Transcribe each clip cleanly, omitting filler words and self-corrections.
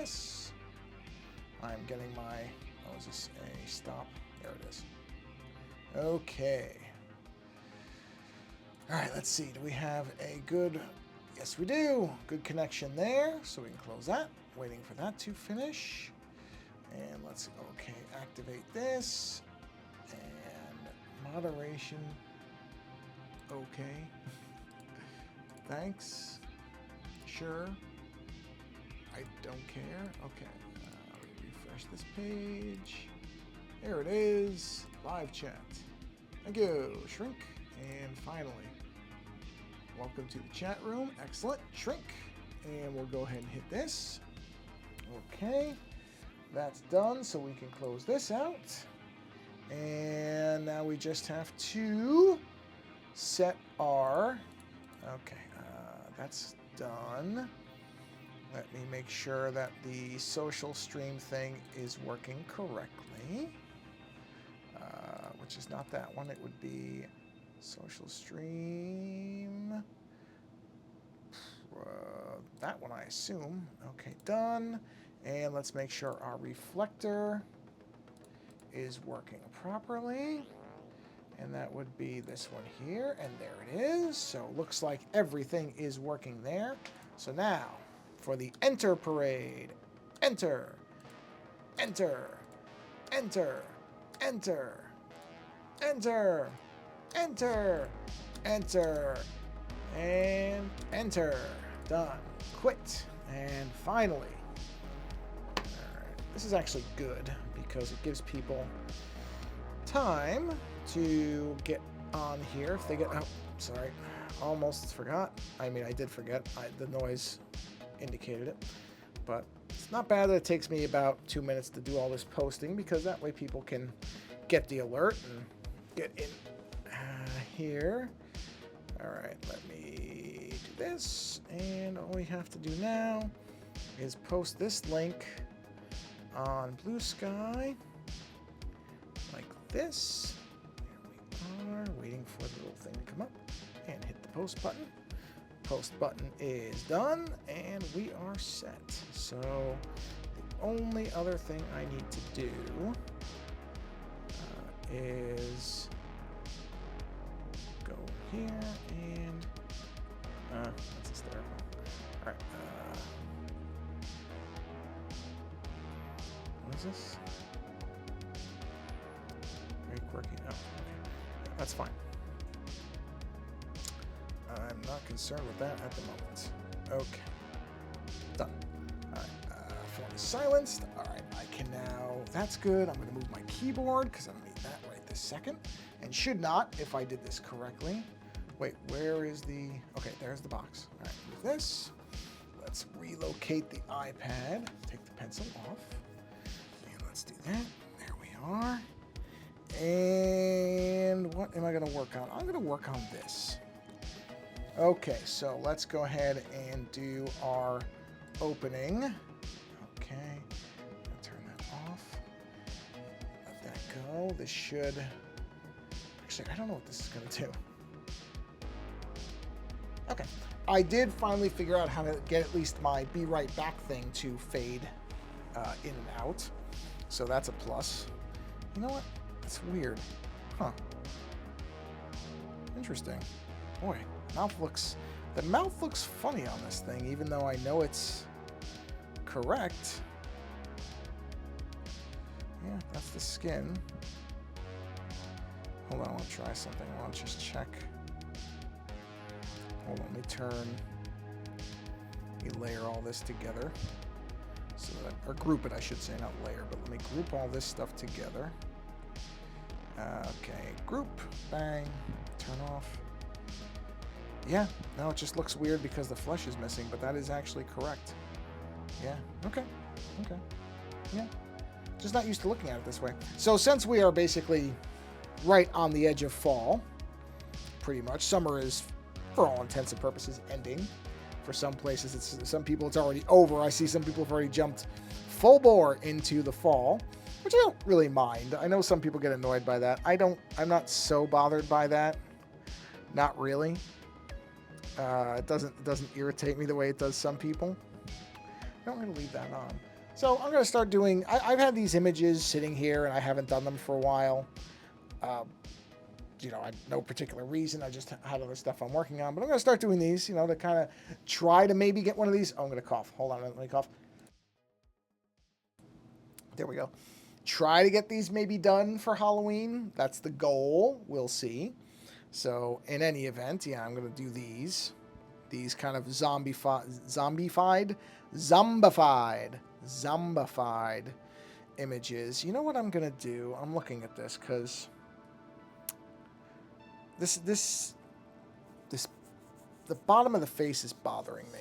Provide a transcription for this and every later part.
this. I'm getting my, oh, is this a stop? There it is. Okay. All right, let's see. Do we have a good, yes we do. Good connection there, so we can close that. Waiting for that to finish. And let's, okay, activate this. And moderation. Okay. Thanks. Sure. I don't care. Okay. Let me refresh this page. There it is. Live chat. Thank you. Shrink. And finally, welcome to the chat room. Excellent. Shrink. And we'll go ahead and hit this. Okay. That's done. So we can close this out. And now we just have to set our, okay, that's done. Let me make sure that the social stream thing is working correctly, which is not that one. It would be social stream, that one I assume. Okay, done. And let's make sure our reflector is working properly. And that would be this one here, and there it is. So it looks like everything is working there. So now, for the enter parade. Enter, enter, enter, enter, enter, enter, enter, and enter. Done. Quit. And finally, all right, this is actually good because it gives people time to get on here. If they get, oh, sorry, almost forgot. I mean, I did forget. The noise indicated it. But it's not bad that it takes me about 2 minutes to do all this posting, because that way people can get the alert and get in here. All right, let me do this. And all we have to do now is post this link on Blue Sky like this. There we are, waiting for the little thing to come up and hit the post button. Post button is done, and we are set. So the only other thing I need to do is go here and that's hysterical. All right, what is this? Very quirky. Oh, okay. That's fine. I'm not concerned with that at the moment. Okay. Done. All right. Phone is silenced. All right. I can now. That's good. I'm going to move my keyboard because I don't need that right this second. And should not if I did this correctly. Wait, where is the. Okay, there's the box. All right. Move this. Let's relocate the iPad. Take the pencil off. And let's do that. There we are. And what am I going to work on? I'm going to work on this. Okay, so let's go ahead and do our opening. Okay, turn that off. Let that go. This should... Actually, I don't know what this is going to do. Okay, I did finally figure out how to get at least my Be Right Back thing to fade in and out. So that's a plus. You know what? It's weird. Huh. Interesting. Boy. The mouth looks funny on this thing, even though I know it's correct. Yeah, that's the skin. Hold on, I want to try something. I want to just check. Hold on, let me layer all this together. So that, or group it, I should say, not layer, but let me group all this stuff together. Okay, group, bang, turn off. Yeah, no, it just looks weird because the flesh is missing, but that is actually correct. Yeah, okay, yeah. Just not used to looking at it this way. So since we are basically right on the edge of fall, pretty much, summer is, for all intents and purposes, ending. For some places, some people it's already over. I see some people have already jumped full bore into the fall, which I don't really mind. I know some people get annoyed by that. I'm not so bothered by that. Not really. It doesn't irritate me the way it does some people. I'm going to leave that on. So I'm going to start doing... I've had these images sitting here, and I haven't done them for a while. You know, no particular reason. I just had other stuff I'm working on. But I'm going to start doing these, you know, to kind of try to maybe get one of these. Oh, I'm going to cough. Hold on, let me cough. There we go. Try to get these maybe done for Halloween. That's the goal. We'll see. So in any event, yeah, I'm going to do these. These kind of zombified images. You know what I'm going to do? I'm looking at this because this the bottom of the face is bothering me.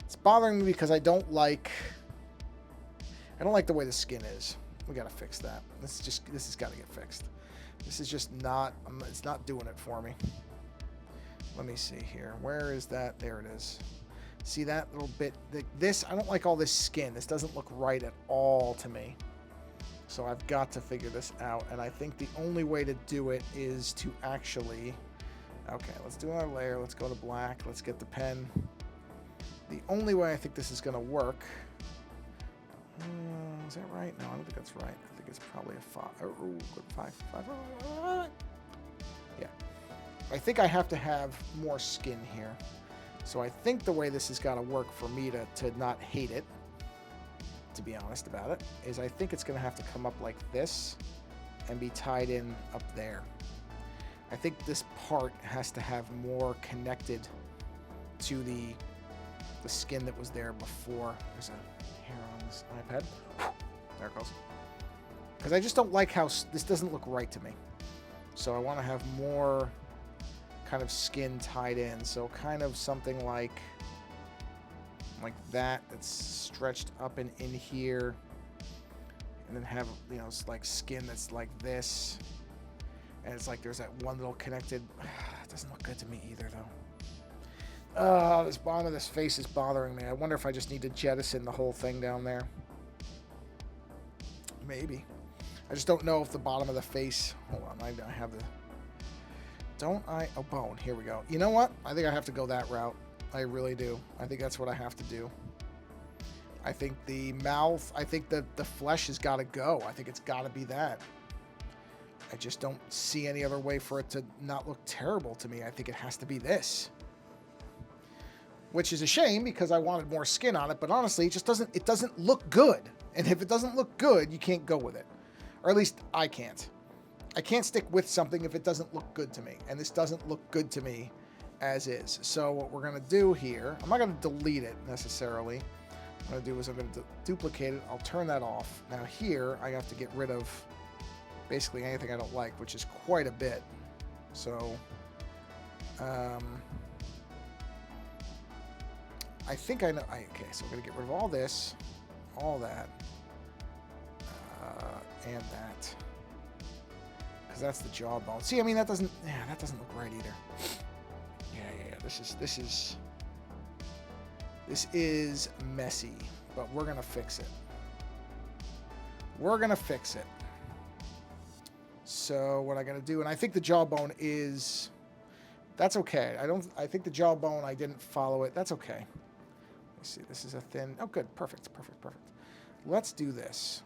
It's bothering me because I don't like the way the skin is. We got to fix that. This has got to get fixed. This is just not, it's not doing it for me. Let me see here. Where is that? There it is. See that little bit? This, I don't like all this skin. This doesn't look right at all to me. So I've got to figure this out. And I think the only way to do it is to actually... Okay, let's do another layer. Let's go to black. Let's get the pen. The only way I think this is going to work... is that right? No, I don't think that's right. I think it's probably a 5. Oh, 5. Yeah. I think I have to have more skin here. So I think the way this has got to work for me to not hate it, to be honest about it, is I think it's going to have to come up like this and be tied in up there. I think this part has to have more connected to the skin that was there before. There's a hair on this iPad. There it goes. Because I just don't like how this doesn't look right to me. So I want to have more kind of skin tied in. So kind of something like that that's stretched up and in here. And then have, you know, like skin that's like this. And it's like there's that one little connected... It doesn't look good to me either, though. Oh, this bottom of this face is bothering me. I wonder if I just need to jettison the whole thing down there. Maybe. I just don't know if the bottom of the face... Hold on, I have the... Don't I... Oh, bone. Here we go. You know what? I think I have to go that route. I really do. I think that's what I have to do. I think the mouth... I think the flesh has got to go. I think it's got to be that. I just don't see any other way for it to not look terrible to me. I think it has to be this. Which is a shame because I wanted more skin on it, but honestly, it doesn't look good. And if it doesn't look good, you can't go with it. Or at least I can't. I can't stick with something if it doesn't look good to me. And this doesn't look good to me as is. So what we're going to do here, I'm not going to delete it necessarily. What I'm going to do is I'm going to duplicate it. I'll turn that off. Now here, I have to get rid of basically anything I don't like, which is quite a bit. So, I think I know. Okay, so we're going to get rid of all this, all that, and that. Because that's the jawbone. See, I mean, that doesn't look right either. Yeah. This is messy, but we're going to fix it. We're going to fix it. So what I got to do, and I think the jawbone is, that's okay. I think the jawbone, I didn't follow it. That's okay. Let's see, this is a thin, oh good, perfect. Let's do this.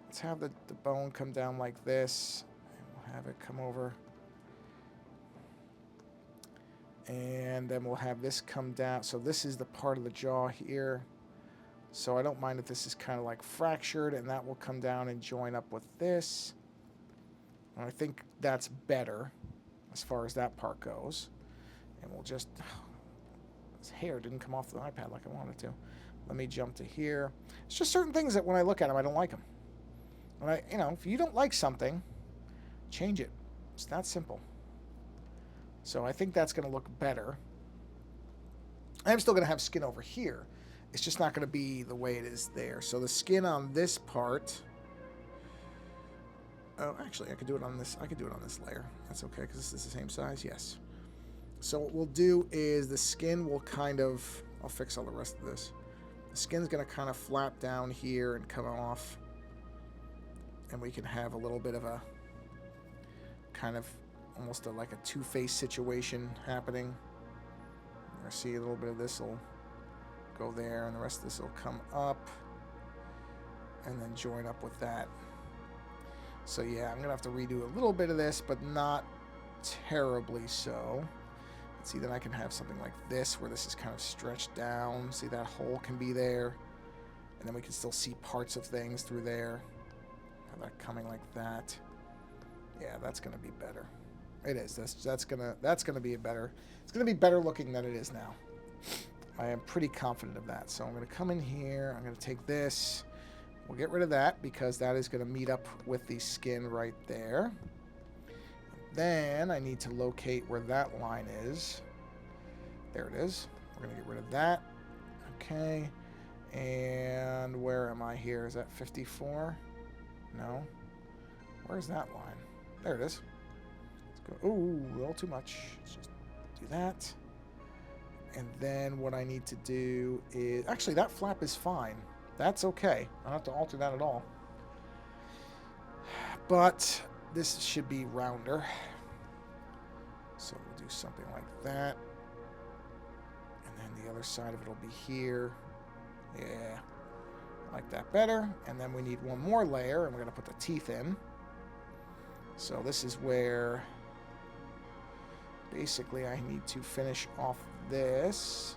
Let's have the bone come down like this. And we'll have it come over. And then we'll have this come down. So this is the part of the jaw here. So I don't mind if this is kind of like fractured, and that will come down and join up with this. And I think that's better as far as that part goes. And we'll just... His hair didn't come off the iPad like I wanted to. Let me jump to here. It's just certain things that when I look at them, I don't like them. When if you don't like something, change it. It's that simple. So I think that's going to look better. I'm still going to have skin over here. It's just not going to be the way it is there. So the skin on this part... Oh, actually, I could do it on this. I could do it on this layer. That's okay, because this is the same size. Yes. So what we'll do is the skin will kind of... I'll fix all the rest of this. The skin's going to kind of flap down here and come off. And we can have a little bit of a... kind of almost like a two-face situation happening. I see a little bit of this will go there, and the rest of this will come up and then join up with that. So yeah, I'm going to have to redo a little bit of this, but not terribly so. Let's see, then I can have something like this where this is kind of stretched down. See, that hole can be there. And then we can still see parts of things through there. Have that coming like that. Yeah, that's going to be better. It is. That's gonna be a better. It's gonna be better looking than it is now. I am pretty confident of that. So I'm gonna come in here. I'm gonna take this. We'll get rid of that because that is gonna meet up with the skin right there. Then I need to locate where that line is. There it is. We're gonna get rid of that. Okay. And where am I here? Is that 54? No. Where's that line? There it is. Ooh, a little too much. Let's just do that. And then what I need to do is... Actually, that flap is fine. That's okay. I don't have to alter that at all. But this should be rounder. So we'll do something like that. And then the other side of it will be here. Yeah. I like that better. And then we need one more layer, and we're going to put the teeth in. So this is where... Basically, I need to finish off this.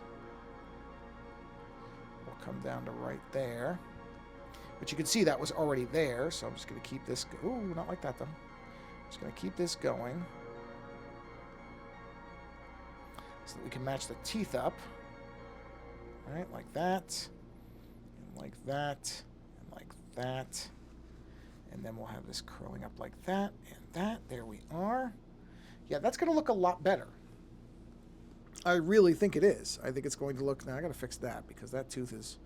We'll come down to right there. But you can see that was already there, so I'm just going to keep this... Ooh, not like that, though. I'm just going to keep this going. So that we can match the teeth up. All right, like that. And like that. And like that. And then we'll have this curling up like that and that. There we are. Yeah, that's going to look a lot better. I really think it is. I think it's going to look... Now, I got to fix that because that tooth is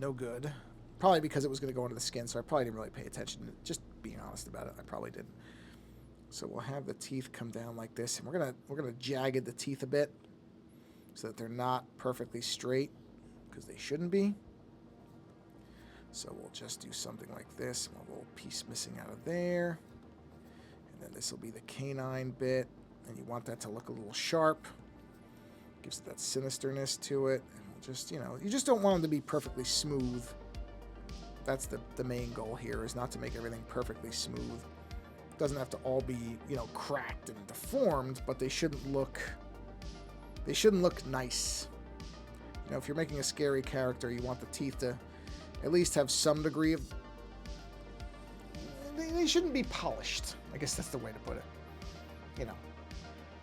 no good. Probably because it was going to go into the skin, so I probably didn't really pay attention. Just being honest about it, I probably didn't. So we'll have the teeth come down like this, and we're gonna jagged the teeth a bit so that they're not perfectly straight because they shouldn't be. So we'll just do something like this. A little piece missing out of there. And then this will be the canine bit. And you want that to look a little sharp. Gives it that sinisterness to it. And we'll just, you just don't want them to be perfectly smooth. That's the main goal here, is not to make everything perfectly smooth. It doesn't have to all be, cracked and deformed, but they shouldn't look nice. If you're making a scary character, you want the teeth to at least have some degree of... They shouldn't be polished. I guess that's the way to put it.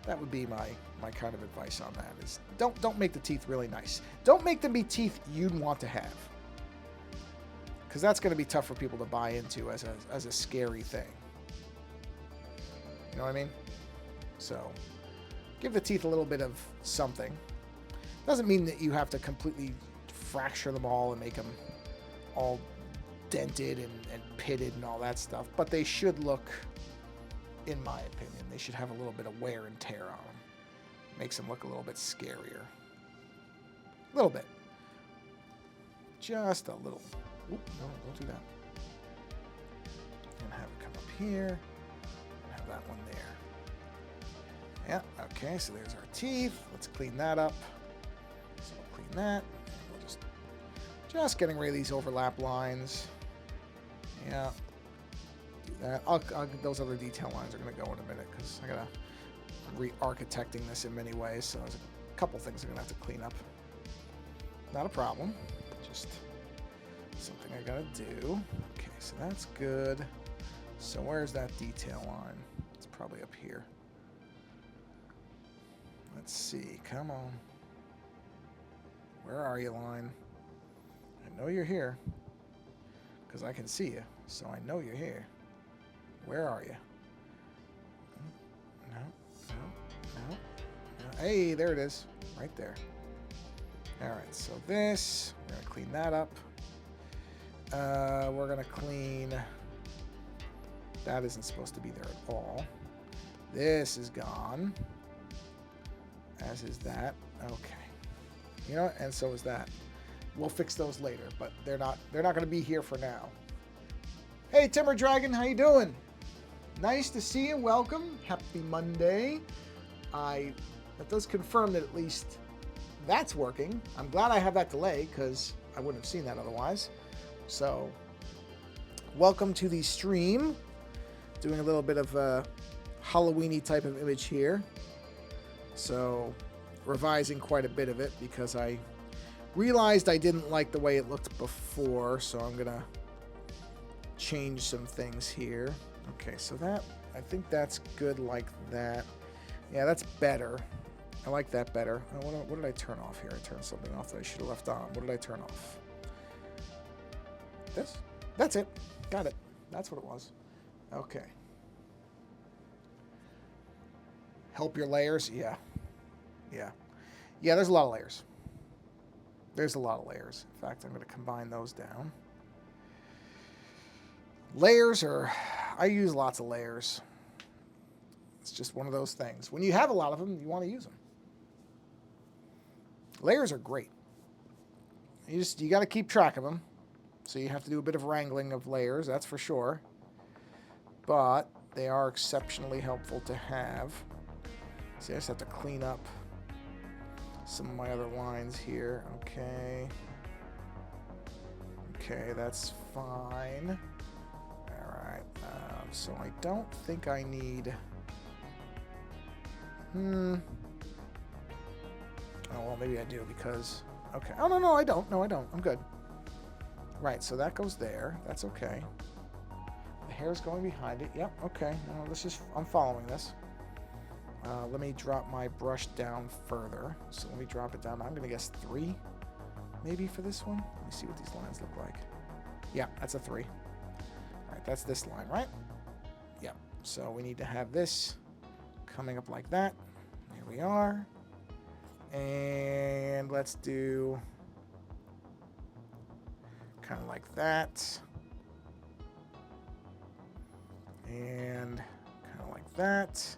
That would be my kind of advice on that, is don't make the teeth really nice. Don't make them be teeth you'd want to have. Because that's going to be tough for people to buy into as a scary thing. You know what I mean? So, give the teeth a little bit of something. Doesn't mean that you have to completely fracture them all and make them all dented and pitted and all that stuff. But they should look, in my opinion, they should have a little bit of wear and tear on them. Makes them look a little bit scarier. A little bit. Just a little. Oop, no, don't do that. And have it come up here. And have that one there. Yeah, okay, so there's our teeth. Let's clean that up. So we'll clean that. We'll just getting rid of these overlap lines. Yeah. Do that. Those other detail lines are going to go in a minute because I got to re-architecting this in many ways. So there's a couple things I'm going to have to clean up. Not a problem. Just something I got to do. Okay, so that's good. So where's that detail line? It's probably up here. Let's see. Come on. Where are you, line? I know you're here. Because I can see you. So I know you're here. Where are you? No. Hey, there it is. Right there. Alright, so this. We're going to clean that up. We're going to clean... That isn't supposed to be there at all. This is gone. As is that. Okay. And so is that. We'll fix those later, but they're not going to be here for now. Hey, Timber Dragon, how you doing? Nice to see you. Welcome. Happy Monday. That does confirm that at least that's working. I'm glad I have that delay because I wouldn't have seen that otherwise. So, welcome to the stream. Doing a little bit of a Halloween-y type of image here. So, revising quite a bit of it because I realized I didn't like the way it looked before. So, I'm going to change some things here. Okay, so I think that's good like that. Yeah, that's better. I like that better. Oh, what did I turn off here? I turned something off that I should have left on. What did I turn off? This? That's it. Got it. That's what it was. Okay. Help your layers? Yeah. Yeah. Yeah, there's a lot of layers. There's a lot of layers. In fact, I'm going to combine those down. Layers are... I use lots of layers. It's just one of those things. When you have a lot of them, you want to use them. Layers are great. You got to keep track of them. So you have to do a bit of wrangling of layers, that's for sure. But they are exceptionally helpful to have. See, I just have to clean up some of my other lines here. Okay. Okay, that's fine. All right. So I don't think I need... Oh, well, maybe I do because... Okay. Oh, no, I don't. No, I don't. I'm good. Right, so that goes there. That's okay. The hair's going behind it. Yep, okay. No, this is... I'm following this. Let me drop my brush down further. So let me drop it down. I'm going to guess 3, maybe, for this one. Let me see what these lines look like. Yeah, that's a 3. All right, that's this line, right? Yeah. So we need to have this coming up like that. Here we are. And let's do kind of like that. And kind of like that.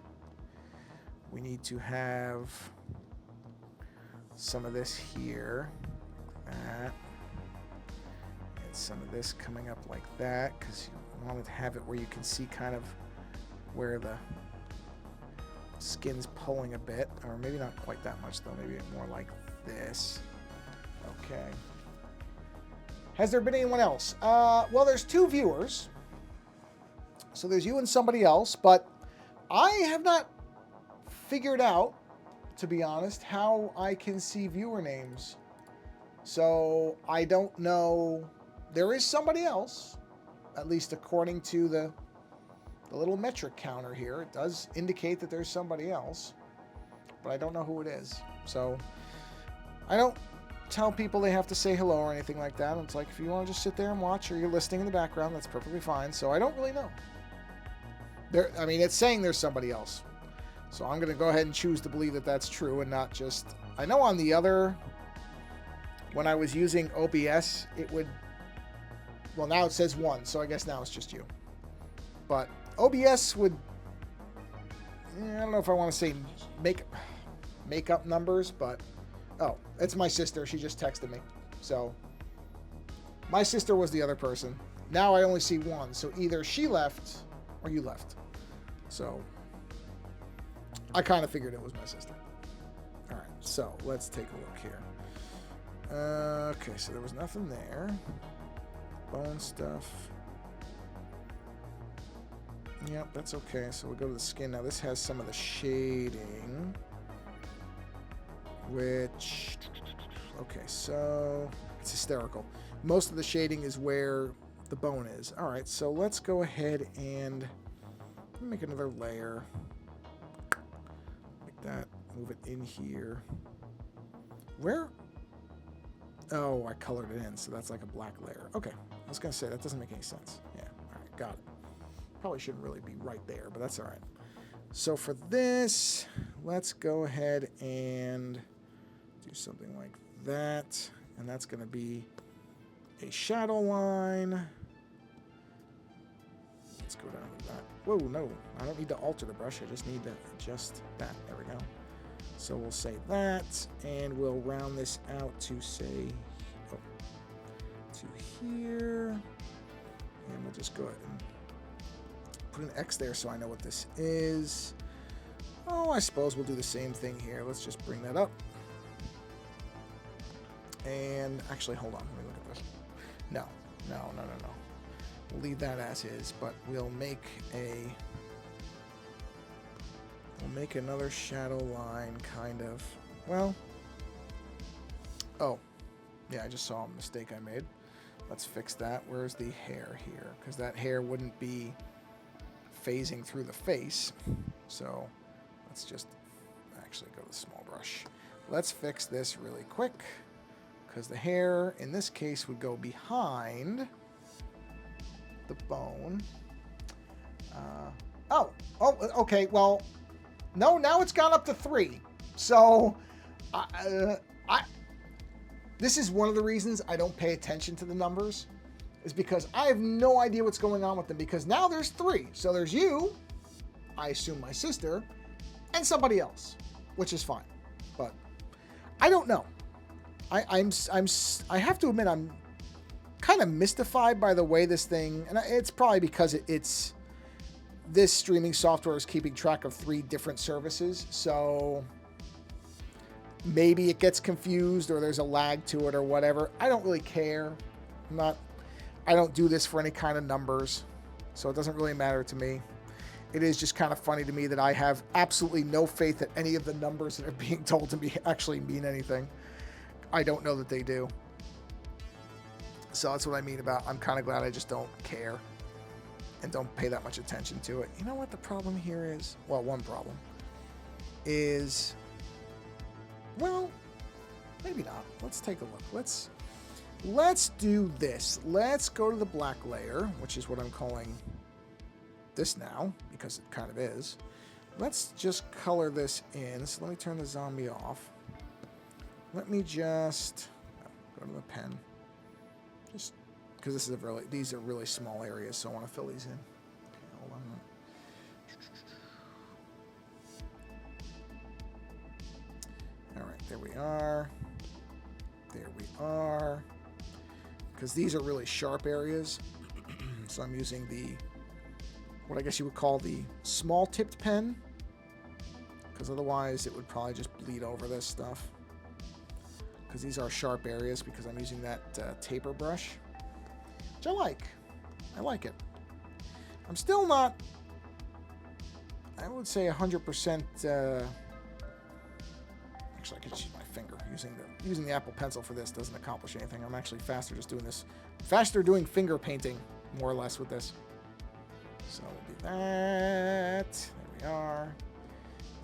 We need to have some of this here, like that. And some of this coming up like that, because you want to have it where you can see kind of where the skin's pulling a bit, or maybe not quite that much though, maybe more like this. Okay. Has there been anyone else? Well, there's 2 viewers. So there's you and somebody else, but I have not figured out, to be honest, how I can see viewer names. So I don't know. There is somebody else, at least according to the little metric counter here. It does indicate that there's somebody else, but I don't know who it is. So I don't tell people they have to say hello or anything like that. It's like, if you want to just sit there and watch, or you're listening in the background, that's perfectly fine. So I don't really know. I mean, it's saying there's somebody else. So I'm going to go ahead and choose to believe that that's true and not just... I know on the other... When I was using OBS, it would... Well, now it says 1, so I guess now it's just you. But OBS would... I don't know if I want to say make up numbers, but... Oh, it's my sister. She just texted me. So, my sister was the other person. Now I only see 1. So either she left or you left. So... I kind of figured it was my sister. All right, so let's take a look here. Okay, so there was nothing there. Bone stuff. Yep, that's okay. So we'll go to the skin. Now this has some of the shading. Which... Okay, so... It's hysterical. Most of the shading is where the bone is. All right, so let's go ahead and make another layer. That, move it in here. Where? Oh, I colored it in, so that's like a black layer. Okay, I was gonna say that doesn't make any sense. Yeah, all right, got it. Probably shouldn't really be right there, but that's all right. So for this, let's go ahead and do something like that, and that's gonna be a shadow line. Let's go down to that. Whoa, no, I don't need to alter the brush. I just need to adjust that. There we go. So we'll say that, and we'll round this out to say, to here. And we'll just go ahead and put an X there so I know what this is. Oh, I suppose we'll do the same thing here. Let's just bring that up. And actually, hold on. Let me look at this. No. We'll leave that as is, but we'll make another shadow line, kind of. Well, oh, yeah, I just saw a mistake I made. Let's fix that. Where's the hair here? Because that hair wouldn't be phasing through the face. So let's just actually go to the small brush. Let's fix this really quick, because the hair in this case would go behind the bone. Oh, okay. Well, no, now it's gone up to 3. So this is one of the reasons I don't pay attention to the numbers, is because I have no idea what's going on with them, because now there's 3. So there's you, I assume my sister, and somebody else, which is fine. But I don't know. I have to admit, I'm kind of mystified by the way this thing, and it's probably because it's this streaming software is keeping track of 3 different services, so maybe it gets confused or there's a lag to it or whatever. I don't really care. I don't do this for any kind of numbers, so it doesn't really matter to me. It is just kind of funny to me that I have absolutely no faith that any of the numbers that are being told to me actually mean anything. I don't know that they do. So that's what I mean about I'm kind of glad I just don't care and don't pay that much attention to it. You know what the problem here is? Well, one problem is, well, maybe not. Let's take a look. Let's do this. Let's go to the black layer, which is what I'm calling this now, because it kind of is. Let's just color this in. So let me turn the zombie off. Let me just go to the pen. Just because these are really small areas, so I want to fill these in. Okay, hold on. All right, there we are. There we are. Because these are really sharp areas, so I'm using what I guess you would call the small-tipped pen, because otherwise it would probably just bleed over this stuff. Because these are sharp areas, because I'm using that taper brush, which I like. I like it. I'm still not, I would say 100%. Actually, I could just use my finger. Using the Apple Pencil for this doesn't accomplish anything. I'm actually faster just doing this. Faster doing finger painting, more or less, with this. So we'll do that. There we are.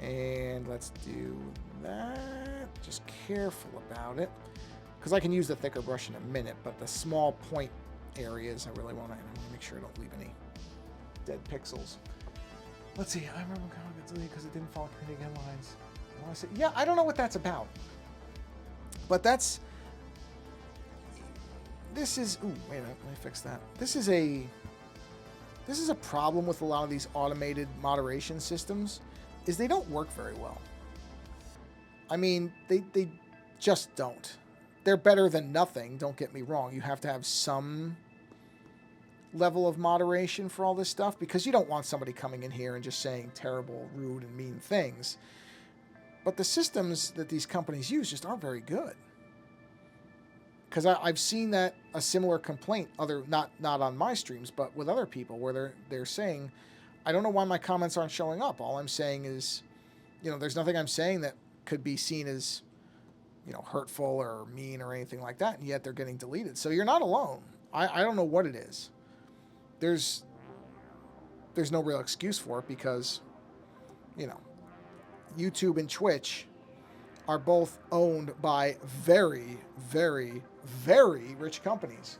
And let's do that. Just careful about it, because I can use the thicker brush in a minute, but the small point areas I really want to make sure I don't leave any dead pixels. Let's see. I remember how I got deleted because it didn't follow community guidelines. Yeah, I don't know what that's about. But this is, ooh, wait a minute, let me fix that. This is a problem with a lot of these automated moderation systems, is they don't work very well. I mean, they just don't. They're better than nothing, don't get me wrong. You have to have some level of moderation for all this stuff, because you don't want somebody coming in here and just saying terrible, rude, and mean things. But the systems that these companies use just aren't very good. Because I've seen a similar complaint, not on my streams, but with other people, where they're saying, I don't know why my comments aren't showing up. All I'm saying is, there's nothing I'm saying that could be seen as, hurtful or mean or anything like that, and yet they're getting deleted. So you're not alone. I don't know what it is. There's no real excuse for it, because, YouTube and Twitch are both owned by very, very, very rich companies.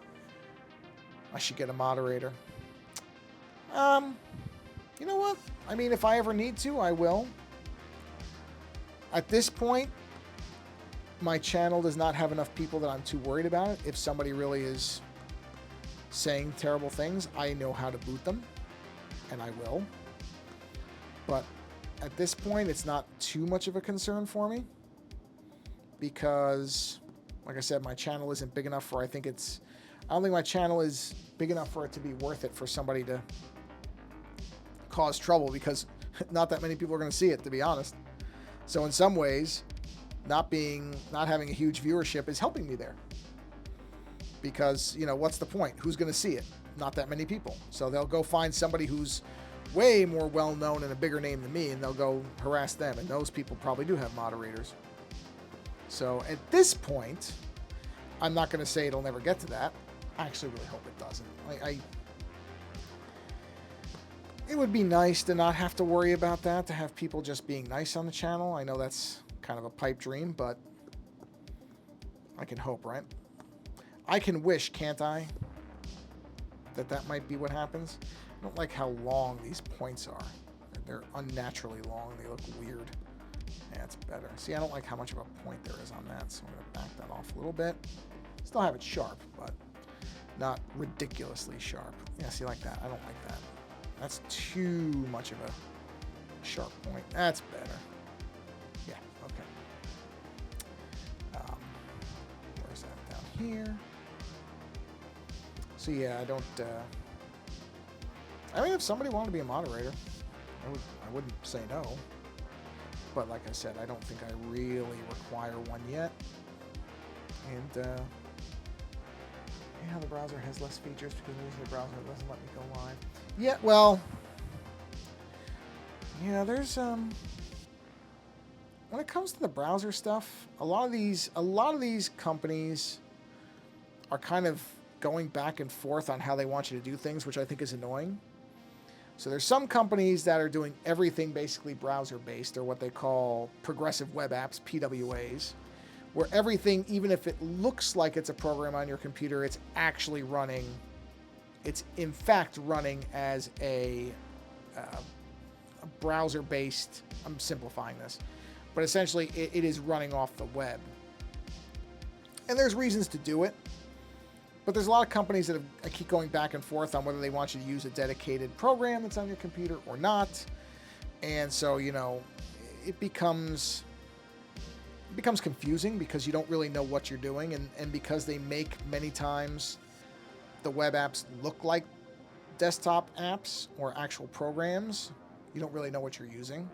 I should get a moderator. You know what? I mean, if I ever need to, I will. At this point, my channel does not have enough people that I'm too worried about it. If somebody really is saying terrible things, I know how to boot them, and I will. But at this point, it's not too much of a concern for me, because, like I said, my channel isn't big enough for, I don't think my channel is big enough for it to be worth it for somebody to cause trouble, because not that many people are going to see it, to be honest. So in some ways, not having a huge viewership is helping me there. Because, what's the point? Who's going to see it? Not that many people. So they'll go find somebody who's way more well-known and a bigger name than me, and they'll go harass them. And those people probably do have moderators. So at this point, I'm not going to say it'll never get to that. I actually really hope it doesn't. It would be nice to not have to worry about that, to have people just being nice on the channel. I know that's kind of a pipe dream, but I can hope, right? I can wish, can't I, that might be what happens. I don't like how long these points are. They're unnaturally long. They look weird. Yeah, it's better. See, I don't like how much of a point there is on that, so I'm going to back that off a little bit. Still have it sharp, but not ridiculously sharp. Yeah, see, like that. I don't like that. That's too much of a sharp point. That's better. Yeah, okay. Where's that? Down here. So yeah, I don't. I mean, if somebody wanted to be a moderator, I wouldn't say no. But like I said, I don't think I really require one yet. And yeah, the browser has less features because usually the browser doesn't let me go live. Yeah, well, yeah, there's when it comes to the browser stuff, a lot of these companies are kind of going back and forth on how they want you to do things, which I think is annoying. So there's some companies that are doing everything basically browser-based, or what they call progressive web apps, PWAs, where everything, even if it looks like it's a program on your computer, it's actually running. It's in fact running as a browser-based. I'm simplifying this, but essentially it is running off the web. And there's reasons to do it. But there's a lot of companies that keep going back and forth on whether they want you to use a dedicated program that's on your computer or not. And so, it becomes confusing because you don't really know what you're doing. And because they make many times the web apps look like desktop apps or actual programs, you don't really know what you're using,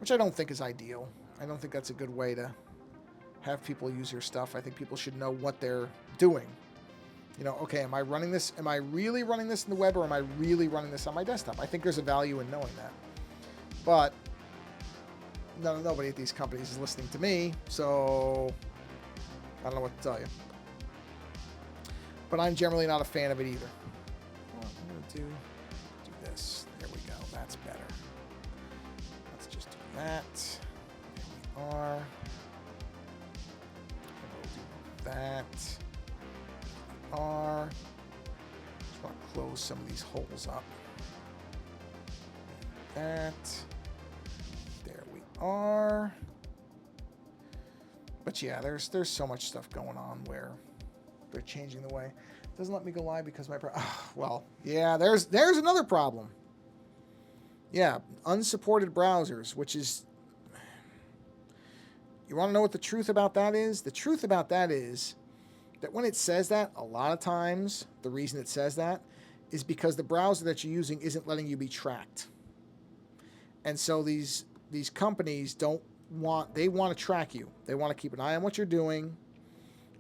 which I don't think is ideal. I don't think that's a good way to have people use your stuff. I think people should know what they're doing. Okay, am I running this? Am I really running this in the web, or am I really running this on my desktop? I think there's a value in knowing that. But nobody at these companies is listening to me, so I don't know what to tell you. But I'm generally not a fan of it either. Well, I'm going to do this. There we go. That's better. Let's just do that. There we are. We'll do that. Just want to close some of these holes up. That. There we are. But yeah, there's so much stuff going on where they're changing the way. It doesn't let me go live because my well, yeah, there's another problem. Yeah, unsupported browsers, which is, you want to know what the truth about that is? The truth about that is that when it says that, a lot of times, the reason it says that is because the browser that you're using isn't letting you be tracked. And so these companies want to track you. They want to keep an eye on what you're doing.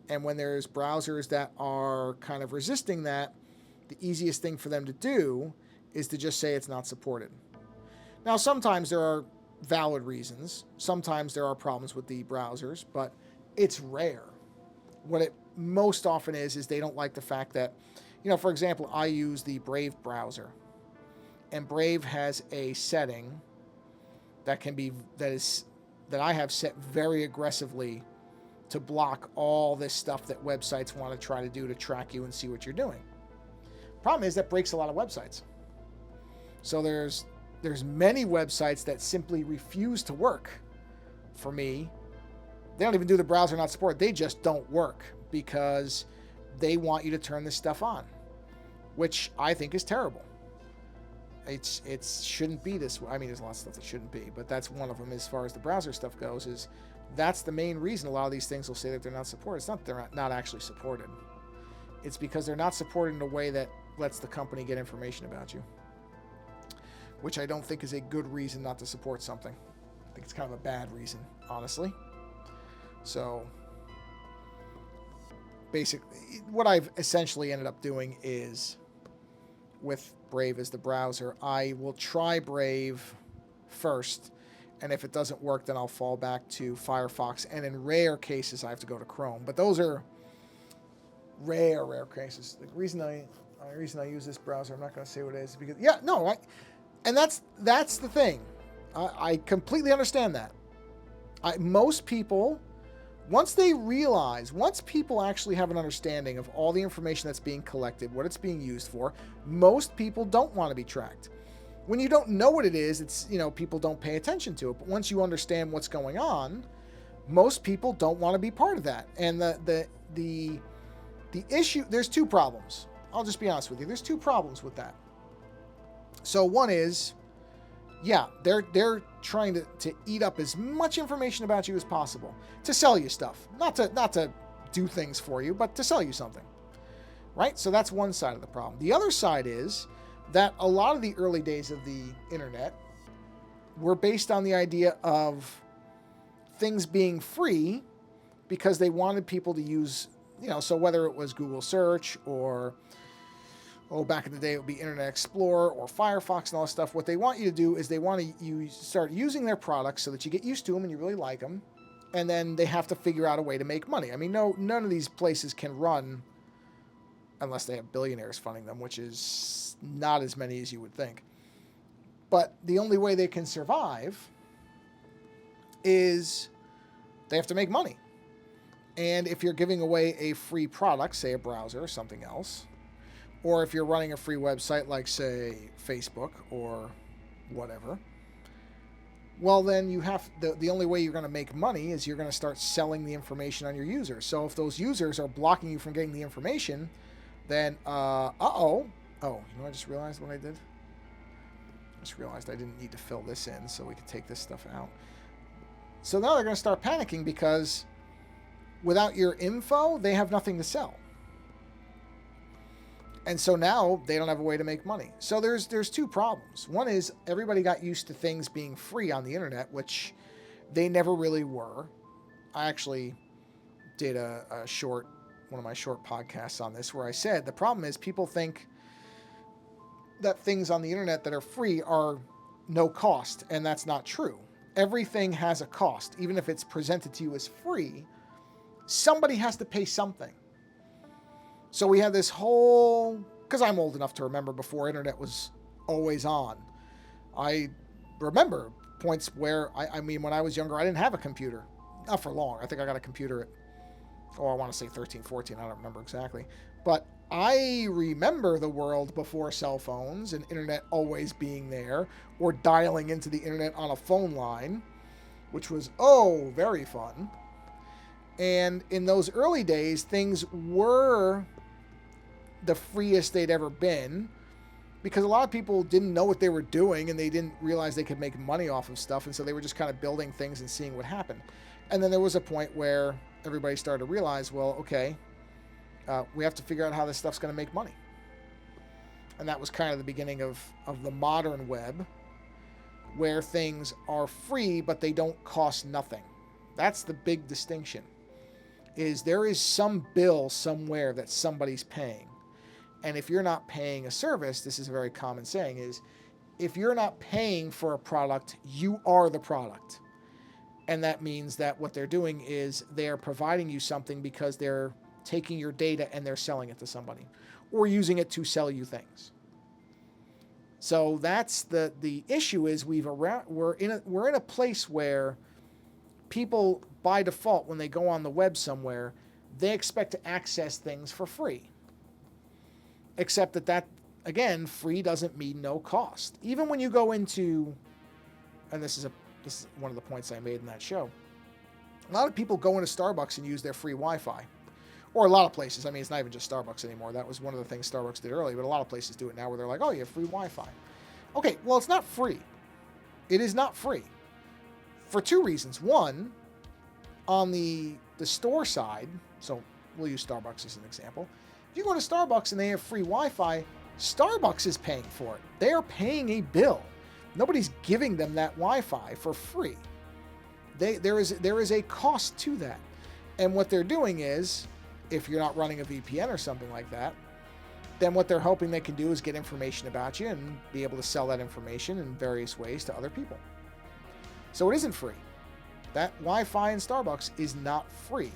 And when there's browsers that are kind of resisting that, the easiest thing for them to do is to just say it's not supported. Now, sometimes there are valid reasons. Sometimes there are problems with the browsers, but it's rare. What it most often is they don't like the fact that, for example, I use the Brave browser, and Brave has a setting that I have set very aggressively to block all this stuff that websites want to try to do to track you and see what you're doing. Problem is that breaks a lot of websites. So there's many websites that simply refuse to work for me. They don't even do the browser not support. They just don't work because they want you to turn this stuff on, which I think is terrible. It shouldn't be this way. I mean, there's a lot of stuff that shouldn't be, but that's one of them as far as the browser stuff goes. Is that's the main reason a lot of these things will say that they're not supported. It's not that they're not actually supported. It's because they're not supported in a way that lets the company get information about you, which I don't think is a good reason not to support something. I think it's kind of a bad reason, honestly. So basically, what I've essentially ended up doing is, with Brave as the browser, I will try Brave first, and if it doesn't work, then I'll fall back to Firefox, and in rare cases, I have to go to Chrome. But those are rare cases. The reason I use this browser, I'm not going to say what it is, because and that's the thing. I completely understand that. Most people, once people actually have an understanding of all the information that's being collected, what it's being used for, most people don't want to be tracked. When you don't know what it is, it's, people don't pay attention to it. But once you understand what's going on, most people don't want to be part of that. And the issue, there's two problems. I'll just be honest with you. There's two problems with that. So one is, they're trying to eat up as much information about you as possible to sell you stuff, not to do things for you, but to sell you something, right? So that's one side of the problem. The other side is that a lot of the early days of the internet were based on the idea of things being free because they wanted people to use, so whether it was Google search or, back in the day, it would be Internet Explorer or Firefox and all this stuff. What they want you to do is they want you start using their products so that you get used to them and you really like them. And then they have to figure out a way to make money. I mean, none of these places can run unless they have billionaires funding them, which is not as many as you would think. But the only way they can survive is they have to make money. And if you're giving away a free product, say a browser or something else, or if you're running a free website like, say, Facebook or whatever, well, then you have the only way you're going to make money is you're going to start selling the information on your users. So if those users are blocking you from getting the information, then, I just realized what I did? I just realized I didn't need to fill this in, so we could take this stuff out. So now they're going to start panicking because without your info, they have nothing to sell. And so now they don't have a way to make money. So there's two problems. One is everybody got used to things being free on the internet, which they never really were. I actually did one of my short podcasts on this where I said the problem is people think that things on the internet that are free are no cost, and that's not true. Everything has a cost. Even if it's presented to you as free, somebody has to pay something. So we had this whole, because I'm old enough to remember before internet was always on. I remember points where, when I was younger, I didn't have a computer. Not for long. I think I got a computer at, I want to say 13, 14. I don't remember exactly. But I remember the world before cell phones and internet always being there, or dialing into the internet on a phone line, which was, very fun. And in those early days, things were the freest they'd ever been because a lot of people didn't know what they were doing and they didn't realize they could make money off of stuff. And so they were just kind of building things and seeing what happened. And then there was a point where everybody started to realize, well, okay, we have to figure out how this stuff's going to make money. And that was kind of the beginning of the modern web, where things are free, but they don't cost nothing. That's the big distinction, is there is some bill somewhere that somebody's paying. And if you're not paying a service, this is a very common saying, is if you're not paying for a product, you are the product. And that means that what they're doing is they're providing you something because they're taking your data and they're selling it to somebody or using it to sell you things. So that's the issue is we're in a place where people by default, when they go on the web somewhere, they expect to access things for free. Except that again, free doesn't mean no cost. Even when you go into, and this is one of the points I made in that show, a lot of people go into Starbucks and use their free Wi-Fi. Or a lot of places. I mean, it's not even just Starbucks anymore. That was one of the things Starbucks did earlier, but a lot of places do it now where they're like, oh, you have free Wi-Fi. Okay, well, it's not free. It is not free. For two reasons. One, on the store side, so we'll use Starbucks as an example. If you go to Starbucks and they have free Wi-Fi, Starbucks is paying for it. They are paying a bill. Nobody's giving them that Wi-Fi for free. There is a cost to that. And what they're doing is, if you're not running a VPN or something like that, then what they're hoping they can do is get information about you and be able to sell that information in various ways to other people. So it isn't free. That Wi-Fi in Starbucks is not free.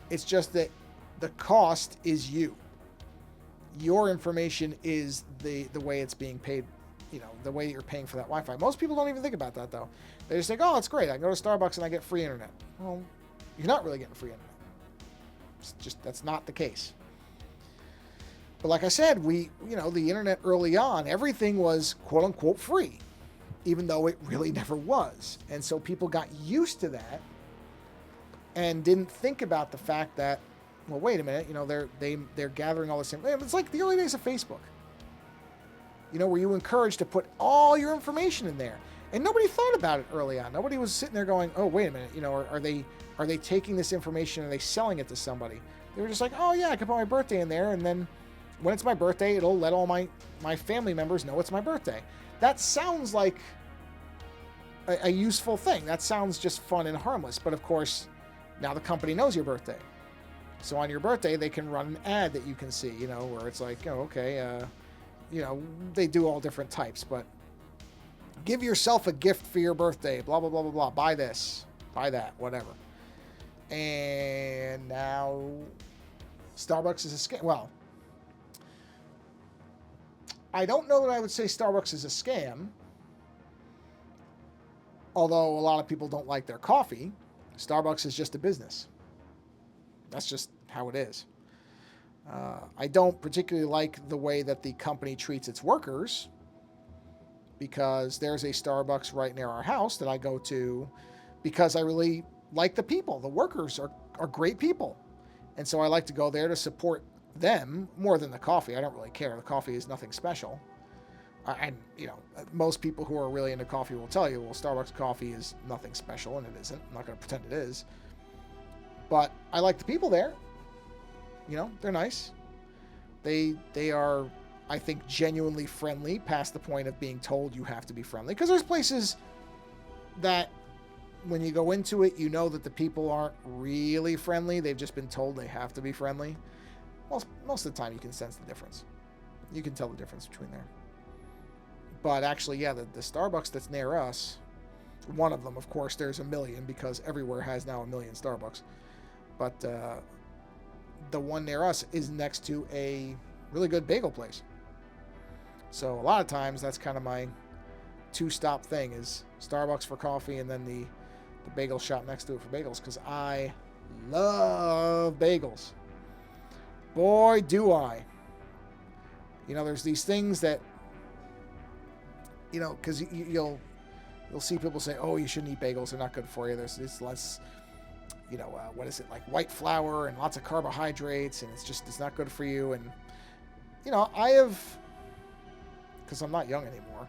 It's just that the cost is you. Your information is the way it's being paid, the way that you're paying for that Wi-Fi. Most people don't even think about that, though. They just think, oh, it's great. I can go to Starbucks and I get free internet. Well, you're not really getting free internet. It's just, that's not the case. But like I said, the internet early on, everything was quote unquote free, even though it really never was. And so people got used to that and didn't think about the fact that, well, wait a minute, they're gathering all this information. It's like the early days of Facebook, where you encouraged to put all your information in there. And nobody thought about it early on. Nobody was sitting there going, oh, wait a minute, are they taking this information, are they selling it to somebody? They were just like, oh yeah, I can put my birthday in there, and then when it's my birthday, it'll let all my family members know it's my birthday. That sounds like a useful thing. That sounds just fun and harmless. But of course, now the company knows your birthday. So on your birthday, they can run an ad that you can see, where it's like, oh, okay, they do all different types, but give yourself a gift for your birthday, blah, blah, blah, blah, blah. Buy this, buy that, whatever. And now Starbucks is a scam. Well, I don't know that I would say Starbucks is a scam, although a lot of people don't like their coffee. Starbucks is just a business. That's just how it is. I don't particularly like the way that the company treats its workers, because there's a Starbucks right near our house that I go to because I really like the people. The workers are great people. And so I like to go there to support them more than the coffee. I don't really care. The coffee is nothing special. And, most people who are really into coffee will tell you, well, Starbucks coffee is nothing special, and it isn't. I'm not going to pretend it is. But I like the people there. They're nice. They are, I think, genuinely friendly past the point of being told you have to be friendly. Because there's places that when you go into it, that the people aren't really friendly. They've just been told they have to be friendly. Most of the time you can sense the difference. You can tell the difference between there. But actually, yeah, the Starbucks that's near us, one of them, of course, there's a million because everywhere has now a million Starbucks. But the one near us is next to a really good bagel place. So a lot of times that's kind of my two-stop thing is Starbucks for coffee and then the bagel shop next to it for bagels, because I love bagels. Boy, do I. There's these things that, because you'll see people say, oh, you shouldn't eat bagels. They're not good for you. It's less, what is it, like white flour and lots of carbohydrates, and it's not good for you. And, I have, because I'm not young anymore,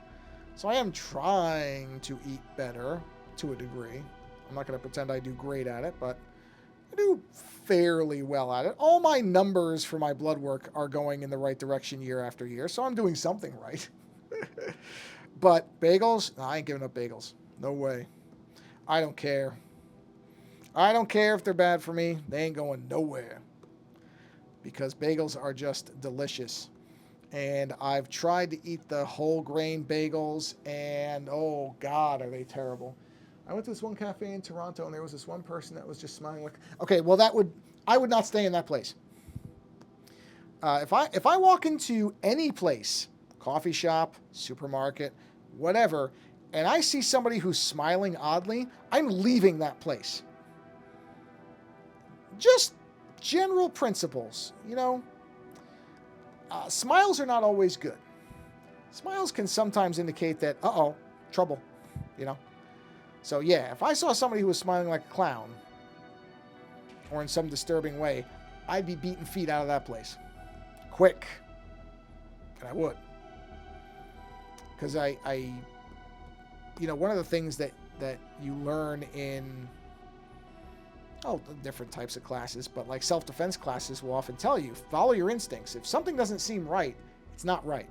so I am trying to eat better to a degree. I'm not going to pretend I do great at it, but I do fairly well at it. All my numbers for my blood work are going in the right direction year after year, so I'm doing something right. But bagels, I ain't giving up bagels. No way. I don't care. I don't care if they're bad for me. They ain't going nowhere. Because bagels are just delicious. And I've tried to eat the whole grain bagels, and oh God, are they terrible. I went to this one cafe in Toronto, and there was this one person that was just smiling like, okay, well I would not stay in that place. If I walk into any place, coffee shop, supermarket, whatever, and I see somebody who's smiling oddly, I'm leaving that place. Just general principles, smiles are not always good. Smiles can sometimes indicate that, uh-oh, trouble, So yeah, if I saw somebody who was smiling like a clown, or in some disturbing way, I'd be beating feet out of that place. Quick. And I would. Because I one of the things that you learn in, different types of classes, but like self-defense classes will often tell you, follow your instincts. If something doesn't seem right, it's not right.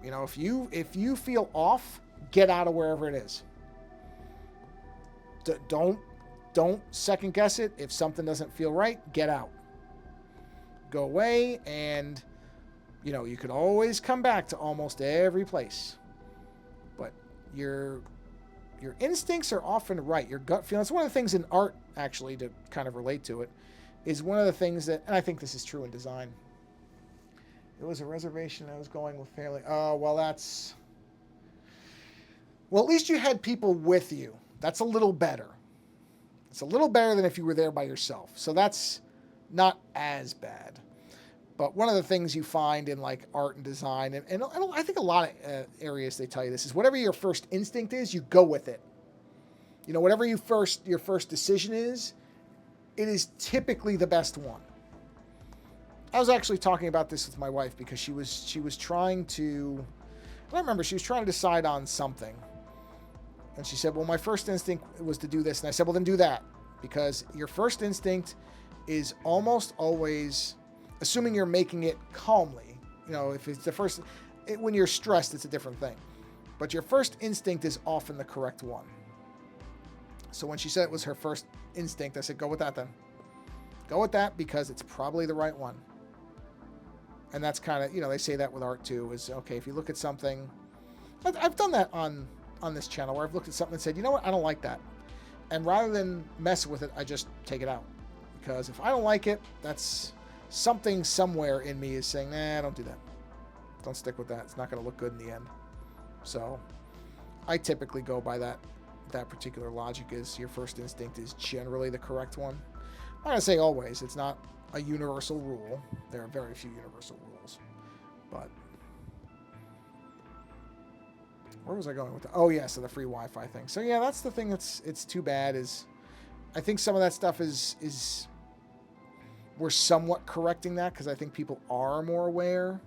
If you feel off, get out of wherever it is. Don't don't second guess it. If something doesn't feel right, get out. Go away, and you could always come back to almost every place. But your instincts are often right. Your gut feeling. It's one of the things in art, actually, to kind of relate to it, is one of the things that, and I think this is true in design. It was a reservation. I was going with family. Oh, well, at least you had people with you. That's a little better. It's a little better than if you were there by yourself. So that's not as bad. But one of the things you find in like art and design, and I think a lot of areas they tell you this, is whatever your first instinct is, you go with it. Whatever your first decision is, it is typically the best one. I was actually talking about this with my wife because she was trying to, I remember she was trying to decide on something. And she said, well, my first instinct was to do this. And I said, well, then do that. Because your first instinct is almost always, assuming you're making it calmly. If it's the first, when you're stressed, it's a different thing. But your first instinct is often the correct one. So when she said it was her first instinct, I said, go with that then. Go with that because it's probably the right one. And that's kind of, they say that with art too, is, okay, if you look at something, I've done that on this channel where I've looked at something and said, you know what, I don't like that. And rather than mess with it, I just take it out. Because if I don't like it, that's something somewhere in me is saying, nah, don't do that. Don't stick with that. It's not going to look good in the end. So I typically go by that particular logic, is your first instinct is generally the correct one. I'm not going to say always. It's not a universal rule. There are very few universal rules. But where was I going with that? Oh, yeah, so the free Wi-Fi thing. So, yeah, that's the thing it's too bad is I think some of that stuff is we're somewhat correcting that because I think people are more aware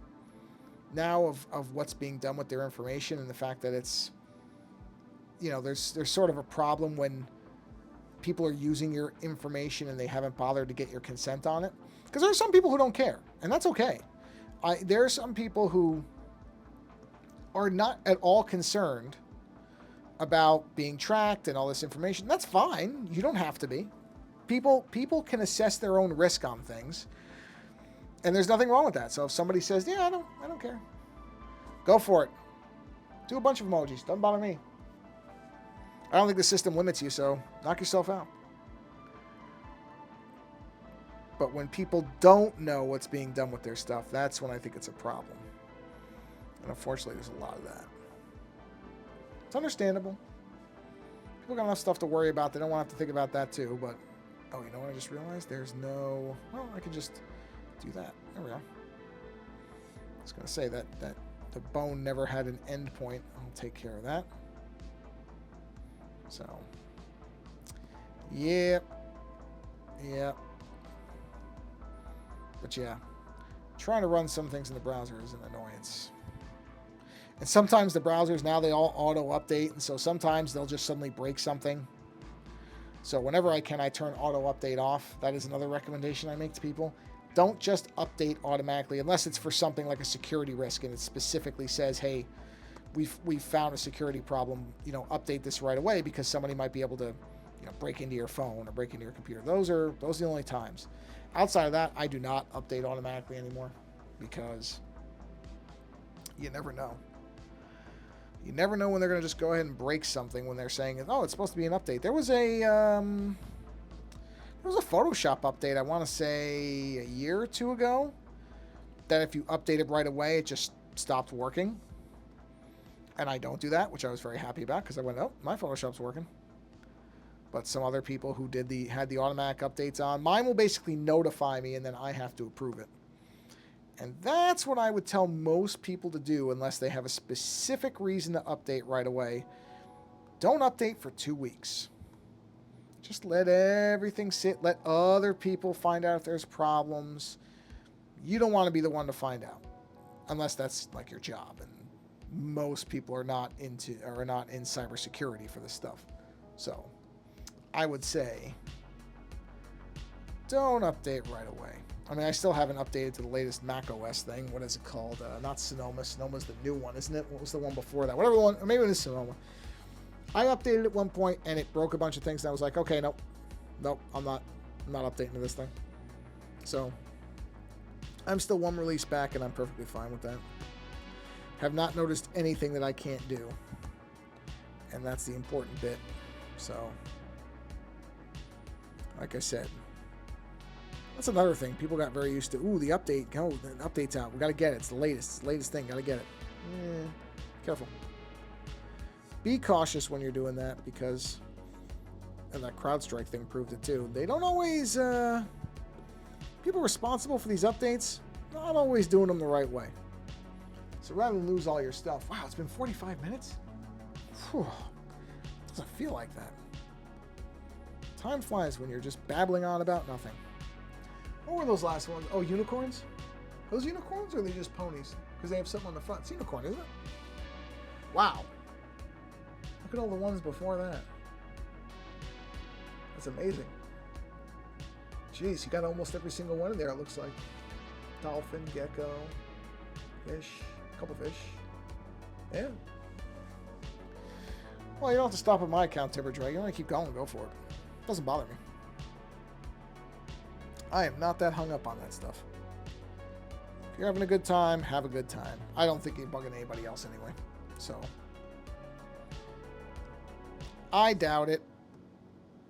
now of what's being done with their information and the fact that it's, there's sort of a problem when people are using your information and they haven't bothered to get your consent on it. Because there are some people who don't care, and that's okay. There are some people who are not at all concerned about being tracked and all this information. That's fine. You don't have to be. People can assess their own risk on things, and there's nothing wrong with that. So if somebody says, yeah, I don't care, go for it. Do a bunch of emojis. Doesn't bother me. I don't think the system limits you, so knock yourself out. But when people don't know what's being done with their stuff, that's when I think it's a problem. And unfortunately, there's a lot of that. It's understandable. People got enough stuff to worry about. They don't want to have to think about that too. But, oh, you know what I just realized? There's no... Well, I can just do that. There we go. I was going to say that the bone never had an end point. I'll take care of that. So, yep. But yeah, trying to run some things in the browser is an annoyance. And sometimes the browsers, now they all auto-update, and so sometimes they'll just suddenly break something. So whenever I can, I turn auto-update off. That is another recommendation I make to people. Don't just update automatically, unless it's for something like a security risk, and it specifically says, hey, we've found a security problem, update this right away because somebody might be able to, break into your phone or break into your computer. Those are the only times. Outside of that, I do not update automatically anymore because you never know. You never know when they're going to just go ahead and break something when they're saying, oh, it's supposed to be an update. There was a Photoshop update, I want to say a year or two ago, that if you update it right away, it just stopped working. And I don't do that, which I was very happy about because I went, oh, my Photoshop's working. But some other people who had the automatic updates on, mine will basically notify me and then I have to approve it. And that's what I would tell most people to do unless they have a specific reason to update right away. Don't update for 2 weeks. Just let everything sit. Let other people find out if there's problems. You don't want to be the one to find out unless that's like your job. And most people are not in cybersecurity for this stuff. So I would say don't update right away. I mean, I still haven't updated to the latest Mac OS thing. What is it called? Not Sonoma. Sonoma's the new one, isn't it? What was the one before that? Whatever one, or maybe it is Sonoma. I updated at one point and it broke a bunch of things and I was like, okay, nope. Nope, I'm not updating to this thing. So I'm still one release back, and I'm perfectly fine with that. Have not noticed anything that I can't do, and that's the important bit. So, like I said, that's another thing. People got very used to, ooh, the update. Oh, the update's out. We got to get it. It's the latest thing. Got to get it. Careful. Be cautious when you're doing that, because, and that CrowdStrike thing proved it too. They don't always, people responsible for these updates, not always doing them the right way. So rather than lose all your stuff, wow, it's been 45 minutes? Whew. Doesn't feel like that. Time flies when you're just babbling on about nothing. What were those last ones? Oh, unicorns? Those unicorns, or are they just ponies? Because they have something on the front. It's unicorn, isn't it? Wow. Look at all the ones before that. That's amazing. Jeez, you got almost every single one in there, it looks like. Dolphin, gecko, fish, a couple fish. Yeah. Well, you don't have to stop at my account, Timber Dragon. You want to keep going, go for it. Doesn't bother me. I am not that hung up on that stuff. If you're having a good time, have a good time. I don't think you're bugging anybody else anyway. So, I doubt it.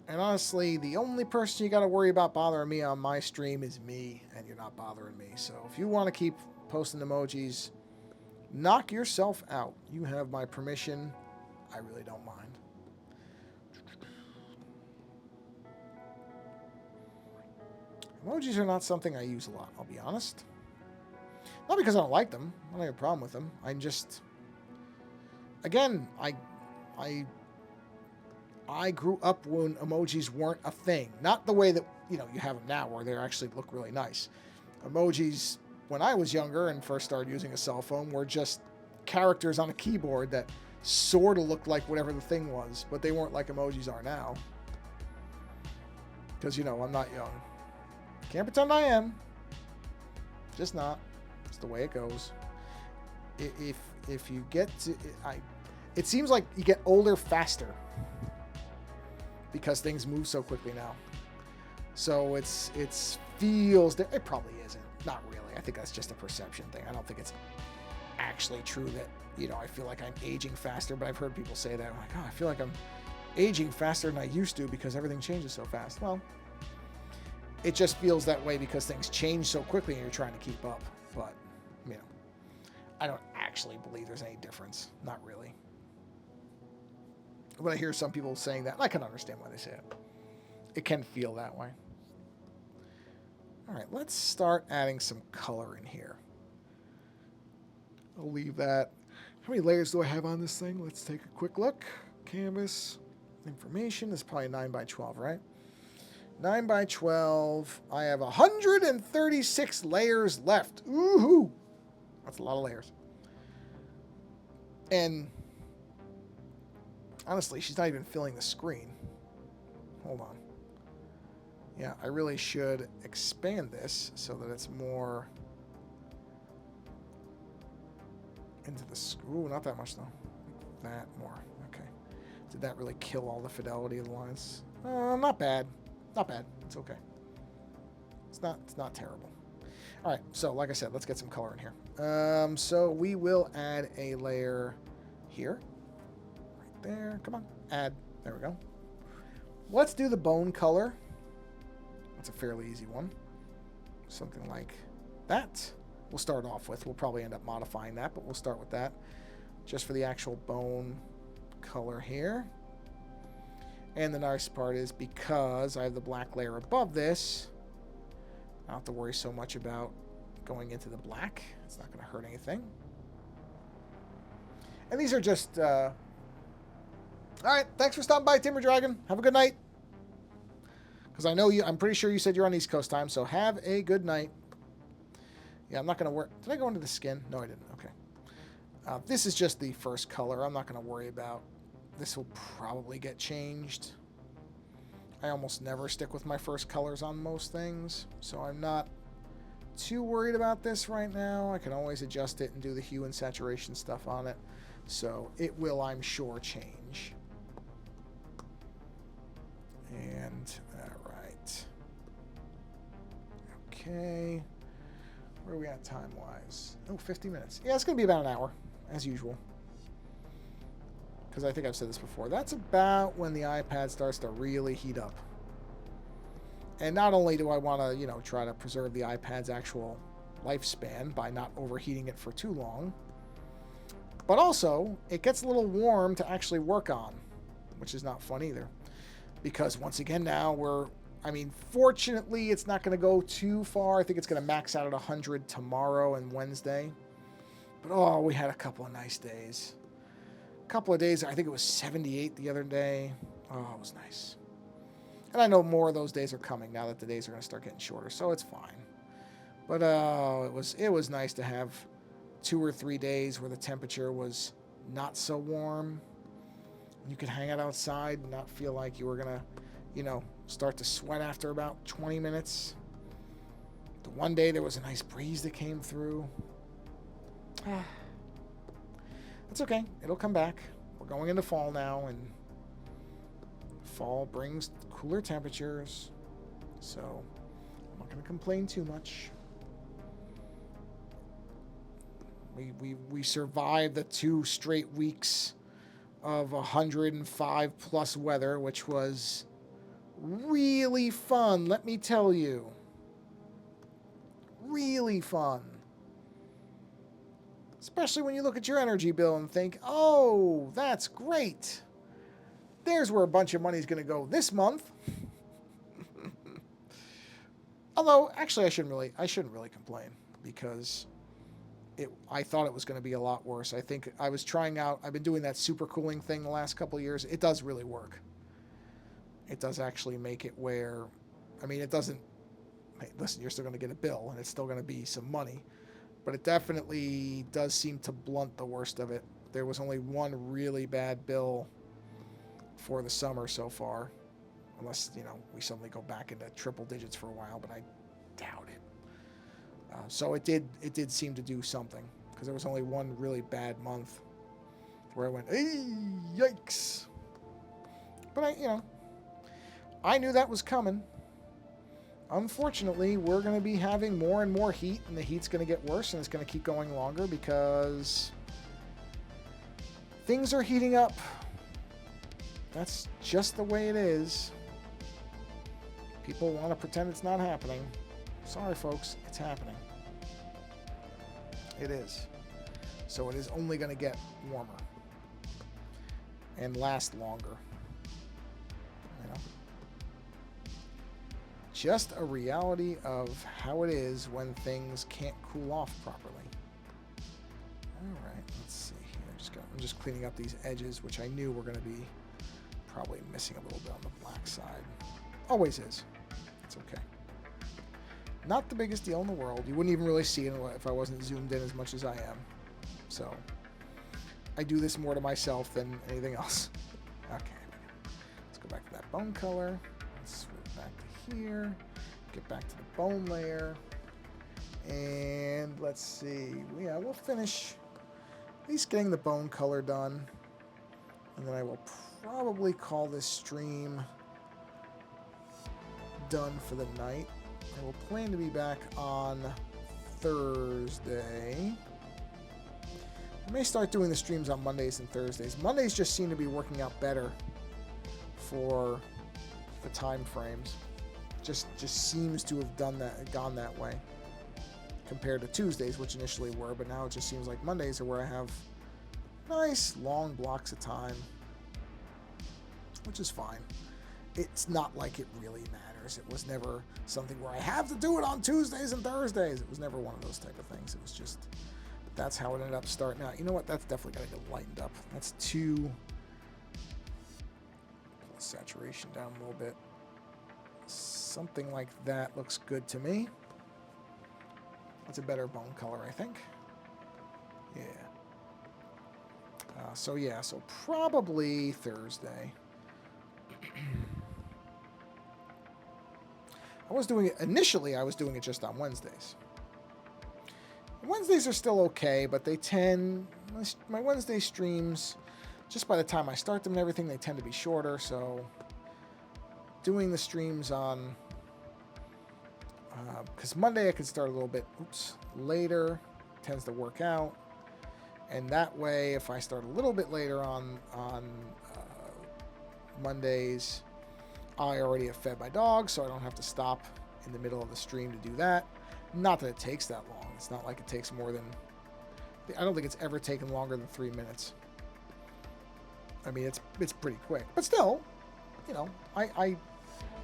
And honestly, the only person you got to worry about bothering me on my stream is me, and you're not bothering me. So, if you want to keep posting emojis, knock yourself out. You have my permission. I really don't mind. Emojis are not something I use a lot, I'll be honest. Not because I don't like them. I don't have a problem with them. I'm just... Again, I grew up when emojis weren't a thing. Not the way that, you have them now, where they actually look really nice. Emojis, when I was younger and first started using a cell phone, were just characters on a keyboard that sort of looked like whatever the thing was, but they weren't like emojis are now. Because, I'm not young. Can't pretend I am. Just not. It's the way it goes. If you get to... it seems like you get older faster. Because things move so quickly now. So it feels... It probably isn't. Not really. I think that's just a perception thing. I don't think it's actually true that, I feel like I'm aging faster. But I've heard people say that. I'm like, oh, I feel like I'm aging faster than I used to because everything changes so fast. Well... It just feels that way because things change so quickly and you're trying to keep up. But, I don't actually believe there's any difference. Not really. When I hear some people saying that, I can understand why they say it. It can feel that way. All right, let's start adding some color in here. I'll leave that. How many layers do I have on this thing? Let's take a quick look. Canvas, information. This is probably 9 by 12, right? 9 by 12. I have 136 layers left. Ooh-hoo! That's a lot of layers. And honestly, she's not even filling the screen. Hold on. Yeah, I really should expand this so that it's more into the... Ooh, not that much, though. That more. Okay. Did that really kill all the fidelity of the lines? Not bad. Not bad. It's okay. It's not terrible. All right. So, like I said, let's get some color in here. So we will add a layer here. Right there. Come on. Add. There we go. Let's do the bone color. That's a fairly easy one. Something like that. We'll start off with. We'll probably end up modifying that, but we'll start with that. Just for the actual bone color here. And the nice part is because I have the black layer above this, I don't have to worry so much about going into the black. It's not going to hurt anything. And these are just... All right, thanks for stopping by, Timber Dragon. Have a good night. Because I know you... I'm pretty sure you said you're on East Coast time, so have a good night. Yeah, I'm not going to worry... Did I go into the skin? No, I didn't. Okay. This is just the first color. I'm not going to worry about... This will probably get changed. I almost never stick with my first colors on most things, so I'm not too worried about this right now. I can always adjust it and do the hue and saturation stuff on it. So it will, I'm sure, change. And, all Okay. Where are we at time-wise? Oh, 50 minutes. Yeah, it's going to be about an hour, as usual. Because I think I've said this before. That's about when the iPad starts to really heat up. And not only do I want to, try to preserve the iPad's actual lifespan by not overheating it for too long, but also it gets a little warm to actually work on, which is not fun either. Because once again now fortunately it's not going to go too far. I think it's going to max out at 100 tomorrow and Wednesday. But we had a couple of nice days. A couple of days, I think it was 78 the other day. Oh, it was nice. And I know more of those days are coming now that the days are going to start getting shorter, so it's fine. But it was nice to have 2 or 3 days where the temperature was not so warm. You could hang out outside and not feel like you were going to, start to sweat after about 20 minutes. The one day there was a nice breeze that came through. It's okay. It'll come back. We're going into fall now, and fall brings cooler temperatures. So I'm not going to complain too much. We survived the 2 straight weeks of 105 plus weather, which was really fun, let me tell you. Really fun. Especially when you look at your energy bill and think, oh, that's great. There's where a bunch of money is going to go this month. Although, actually, I shouldn't really complain, because I thought it was going to be a lot worse. I think I've been doing that super cooling thing the last couple of years. It does really work. It does actually make it where, it doesn't, hey, listen, you're still going to get a bill, and it's still going to be some money. But it definitely does seem to blunt the worst of it. There was only one really bad bill for the summer so far. Unless, we suddenly go back into triple digits for a while, but I doubt it. So it did seem to do something, because there was only one really bad month where I went, hey, yikes. But I knew that was coming. Unfortunately, we're going to be having more and more heat, and the heat's going to get worse, and it's going to keep going longer because things are heating up. That's just the way it is. People want to pretend it's not happening. Sorry, folks, it's happening. It is. So it is only going to get warmer and last longer. Just a reality of how it is when things can't cool off properly. All right, let's see here. I'm just cleaning up these edges, which I knew were going to be probably missing a little bit on the black side. Always is. It's okay. Not the biggest deal in the world. You wouldn't even really see it if I wasn't zoomed in as much as I am. So I do this more to myself than anything else. Okay. Let's go back to that bone color. Let's switch back to here. Get back to the bone layer. And let's see. Yeah, we'll finish at least getting the bone color done. And then I will probably call this stream done for the night. I will plan to be back on Thursday. I may start doing the streams on Mondays and Thursdays. Mondays just seem to be working out better for the time frames. Just seems to have gone that way compared to Tuesdays, which initially were, but now it just seems like Mondays are where I have nice long blocks of time, which is fine. It's not like it really matters. It was never something where I have to do it on Tuesdays and Thursdays. It was never one of those type of things. It was just, that's how it ended up starting out. You know what? That's definitely got to get lightened up. That's too, pull the saturation down a little bit. Something like that looks good to me. That's a better bone color, I think. Yeah. So probably Thursday. Initially I was doing it just on Wednesdays. Wednesdays are still okay, but my Wednesday streams, just by the time I start them and everything, they tend to be shorter, so doing the streams on Because Monday I can start a little bit later, tends to work out. And that way, if I start a little bit later on Mondays, I already have fed my dog, so I don't have to stop in the middle of the stream to do that. Not that it takes that long. It's not like it takes more than... I don't think it's ever taken longer than 3 minutes. I mean, it's pretty quick. But still, you know, I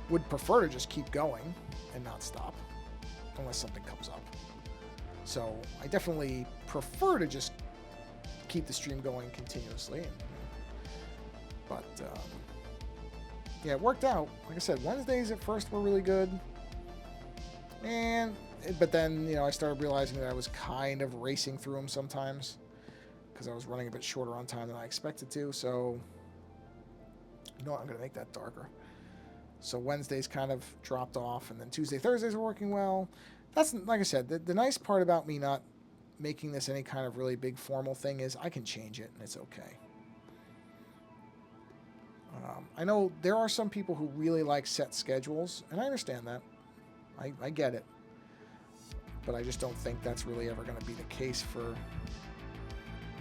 would prefer to just keep going and not stop unless something comes up. So I definitely prefer to just keep the stream going continuously. But yeah, it worked out. Like I said, Wednesdays at first were really good. But then, you know, I started realizing that I was kind of racing through them sometimes because I was running a bit shorter on time than I expected to. So, you know what, I'm going to make that darker. So Wednesdays kind of dropped off, and then Tuesday, Thursdays were working well. That's, like I said, the nice part about me not making this any kind of really big formal thing is I can change it, and it's okay. I know there are some people who really like set schedules, and I understand that. I get it. But I just don't think that's really ever going to be the case for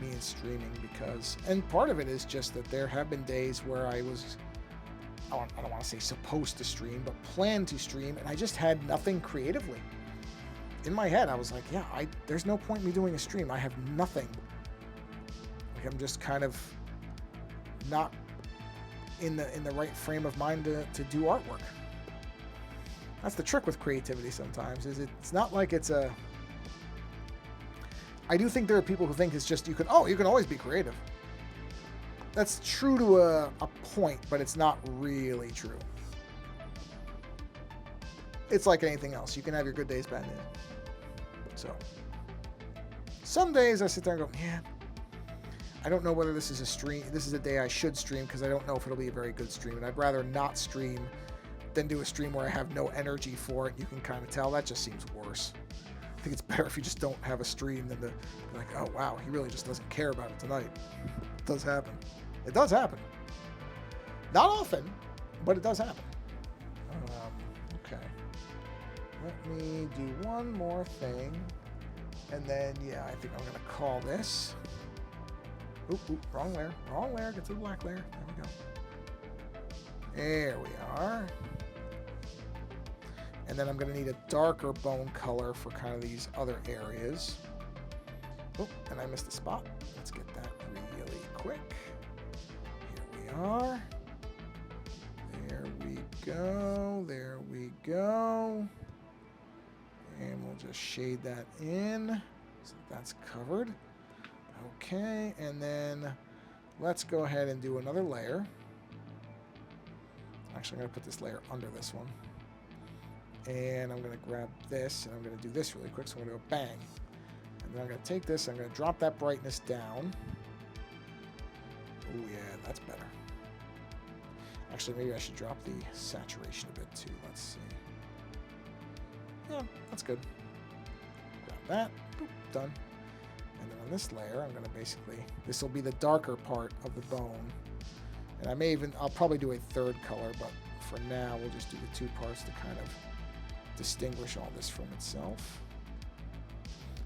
me in streaming because... And part of it is just that there have been days where I was... I don't want to say supposed to stream, but planned to stream, and I just had nothing creatively. In my head, I was like, yeah, there's no point in me doing a stream. I have nothing. Like, I'm just kind of not in the right frame of mind to do artwork. That's the trick with creativity sometimes, is it's not like it's a... I do think there are people who think it's just, you can always be creative. That's true to a point, but it's not really true. It's like anything else. You can have your good days, bad days. So, some days I sit there and go, yeah, I don't know whether this is a stream. This is a day I should stream because I don't know if it'll be a very good stream. And I'd rather not stream than do a stream where I have no energy for it. You can kind of tell. That just seems worse. I think it's better if you just don't have a stream than to be like, oh, wow, he really just doesn't care about it tonight. It does happen. It does happen. Not often, but it does happen. Okay. Let me do one more thing. And then, yeah, I think I'm going to call this. Oop, wrong layer. Wrong layer. Get to the black layer. There we go. There we are. And then I'm going to need a darker bone color for kind of these other areas. Oh, and I missed a spot. Let's get that really quick. Here we are. There we go. There we go. And we'll just shade that in so that's covered. Okay, and then let's go ahead and do another layer. Actually, I'm going to put this layer under this one. And I'm going to grab this, and I'm going to do this really quick. So I'm going to go bang. And then I'm going to take this, I'm going to drop that brightness down. Oh, yeah, that's better. Actually, maybe I should drop the saturation a bit, too. Let's see. Yeah, that's good. Grab that. Boop, done. And then on this layer, I'm going to basically... This will be the darker part of the bone. And I'll probably do a third color, but for now, we'll just do the two parts to kind of distinguish all this from itself.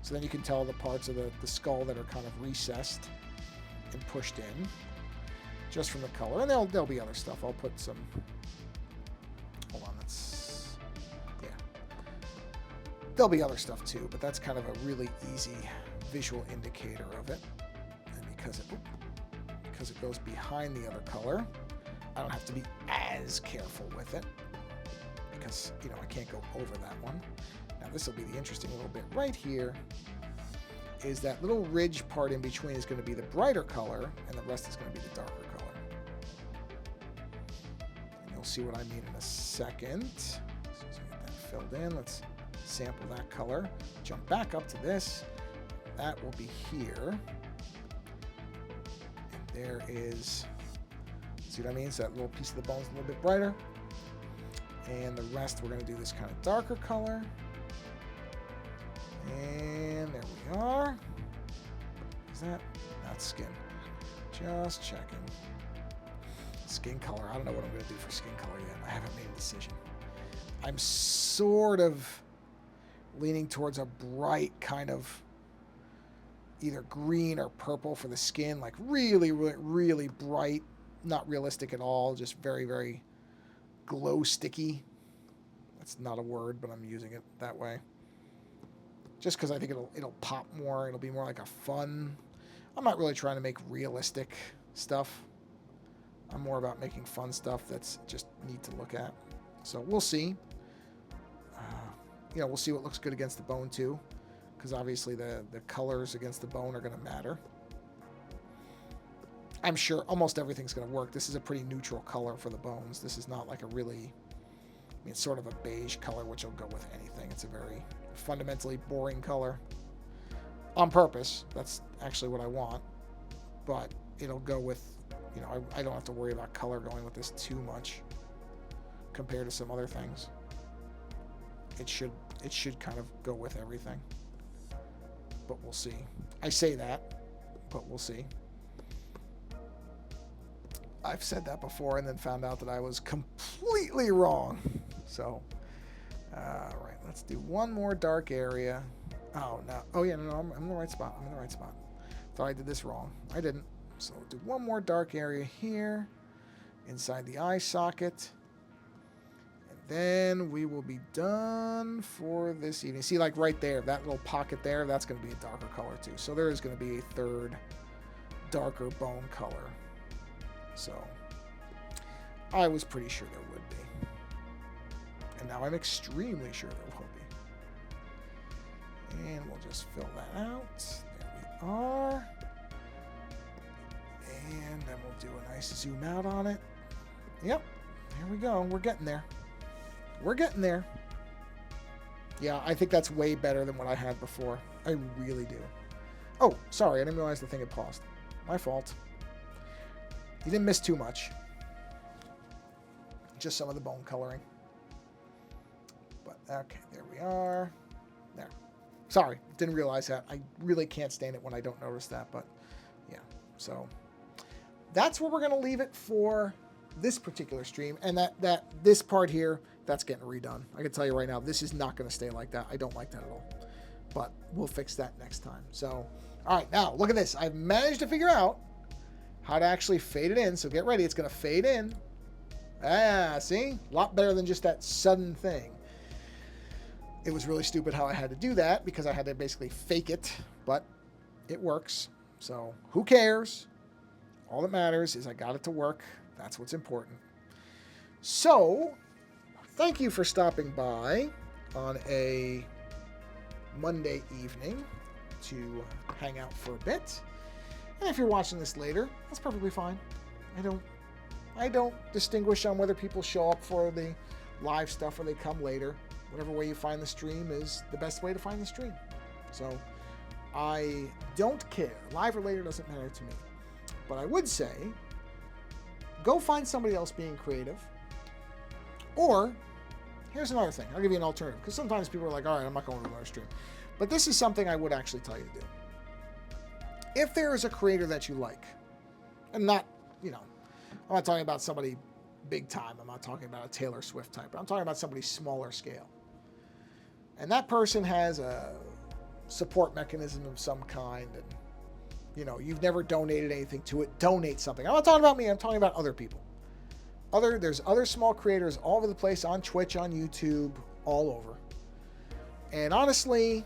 So then you can tell the parts of the skull that are kind of recessed and pushed in just from the color. And there'll be other stuff. I'll put some... Hold on, yeah. There'll be other stuff too, but that's kind of a really easy visual indicator of it. And because it goes behind the other color, I don't have to be as careful with it because, you know, I can't go over that one. Now this will be the interesting little bit right here, is that little ridge part in between is going to be the brighter color and the rest is going to be the darker color. And you'll see what I mean in a second. As soon as I get that filled in, let's sample that color, jump back up to this. That will be here. And there is, see what I mean? So that little piece of the bone is a little bit brighter. And the rest, we're going to do this kind of darker color. And there we are. Is that? Not skin. Just checking. Skin color. I don't know what I'm going to do for skin color yet. I haven't made a decision. I'm sort of leaning towards a bright kind of either green or purple for the skin, like really, really, really bright, not realistic at all, just very, very glow sticky. That's not a word, but I'm using it that way. Just because I think it'll pop more. It'll be more like a fun. I'm not really trying to make realistic stuff. I'm more about making fun stuff that's just neat to look at. So we'll see. We'll see what looks good against the bone too, because obviously the colors against the bone are going to matter. I'm sure almost everything's going to work. This is a pretty neutral color for the bones. This is not like a really, it's sort of a beige color, which will go with anything. It's a very fundamentally boring color on purpose. That's actually what I want, but it'll go with, I don't have to worry about color going with this too much compared to some other things. It should kind of go with everything, but we'll see. I say that, but we'll see. I've said that before and then found out that I was completely wrong. So, all right, let's do one more dark area. Oh, no. Oh, yeah, no, I'm in the right spot. I'm in the right spot. Thought I did this wrong. I didn't. So we'll do one more dark area here inside the eye socket. And then we will be done for this evening. See, like right there, that little pocket there, that's going to be a darker color too. So there is going to be a third darker bone color. So I was pretty sure there would be. And now I'm extremely sure there will be. And we'll just fill that out. There we are. And then we'll do a nice zoom out on it. Yep. Here we go. We're getting there. We're getting there. Yeah, I think that's way better than what I had before. I really do. Oh, sorry. I didn't realize the thing had paused. My fault. You didn't miss too much. Just some of the bone coloring. But, okay, there we are. There. Sorry, didn't realize that. I really can't stand it when I don't notice that, but yeah. So, that's where we're going to leave it for this particular stream. And this part here, that's getting redone. I can tell you right now, this is not going to stay like that. I don't like that at all. But we'll fix that next time. So, all right, now, look at this. I've managed to figure out how to actually fade it in. So get ready. It's going to fade in. Ah, see? A lot better than just that sudden thing. It was really stupid how I had to do that because I had to basically fake it, but it works. So who cares? All that matters is I got it to work. That's what's important. So thank you for stopping by on a Monday evening to hang out for a bit. And if you're watching this later, that's perfectly fine. I don't distinguish on whether people show up for the live stuff or they come later. Whatever way you find the stream is the best way to find the stream. So I don't care. Live or later doesn't matter to me. But I would say, go find somebody else being creative. Or, here's another thing. I'll give you an alternative. Because sometimes people are like, all right, I'm not going to another stream. But this is something I would actually tell you to do. If there is a creator that you like, and not, I'm not talking about somebody big time. I'm not talking about a Taylor Swift type. I'm talking about somebody smaller scale. And that person has a support mechanism of some kind, and, you've never donated anything to it. Donate something. I'm not talking about me. I'm talking about other people. There's other small creators all over the place on Twitch, on YouTube, all over. And honestly,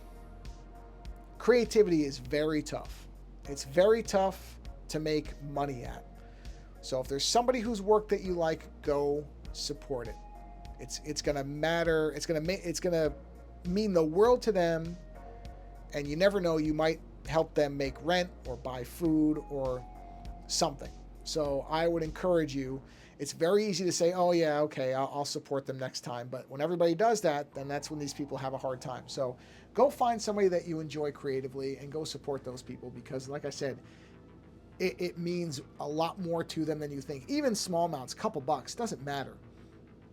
creativity is very tough. It's very tough to make money at. So if there's somebody whose work that you like, go support it. It's going to matter. It's going to mean the world to them. And you never know, you might help them make rent or buy food or something. So I would encourage you. It's very easy to say, oh yeah, okay, I'll support them next time. But when everybody does that, then that's when these people have a hard time. So go find somebody that you enjoy creatively and go support those people, because like I said, it means a lot more to them than you think. Even small amounts, couple bucks, doesn't matter.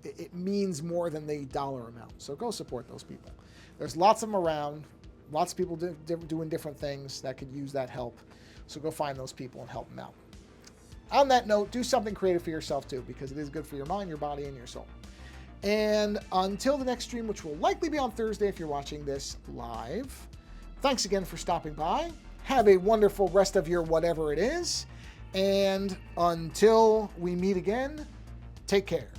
It means more than the dollar amount. So go support those people. There's lots of them around. Lots of people doing different things that could use that help. So go find those people and help them out. On that note, do something creative for yourself too, because it is good for your mind, your body, and your soul. And until the next stream, which will likely be on Thursday if you're watching this live, thanks again for stopping by. Have a wonderful rest of your whatever it is. And until we meet again, take care.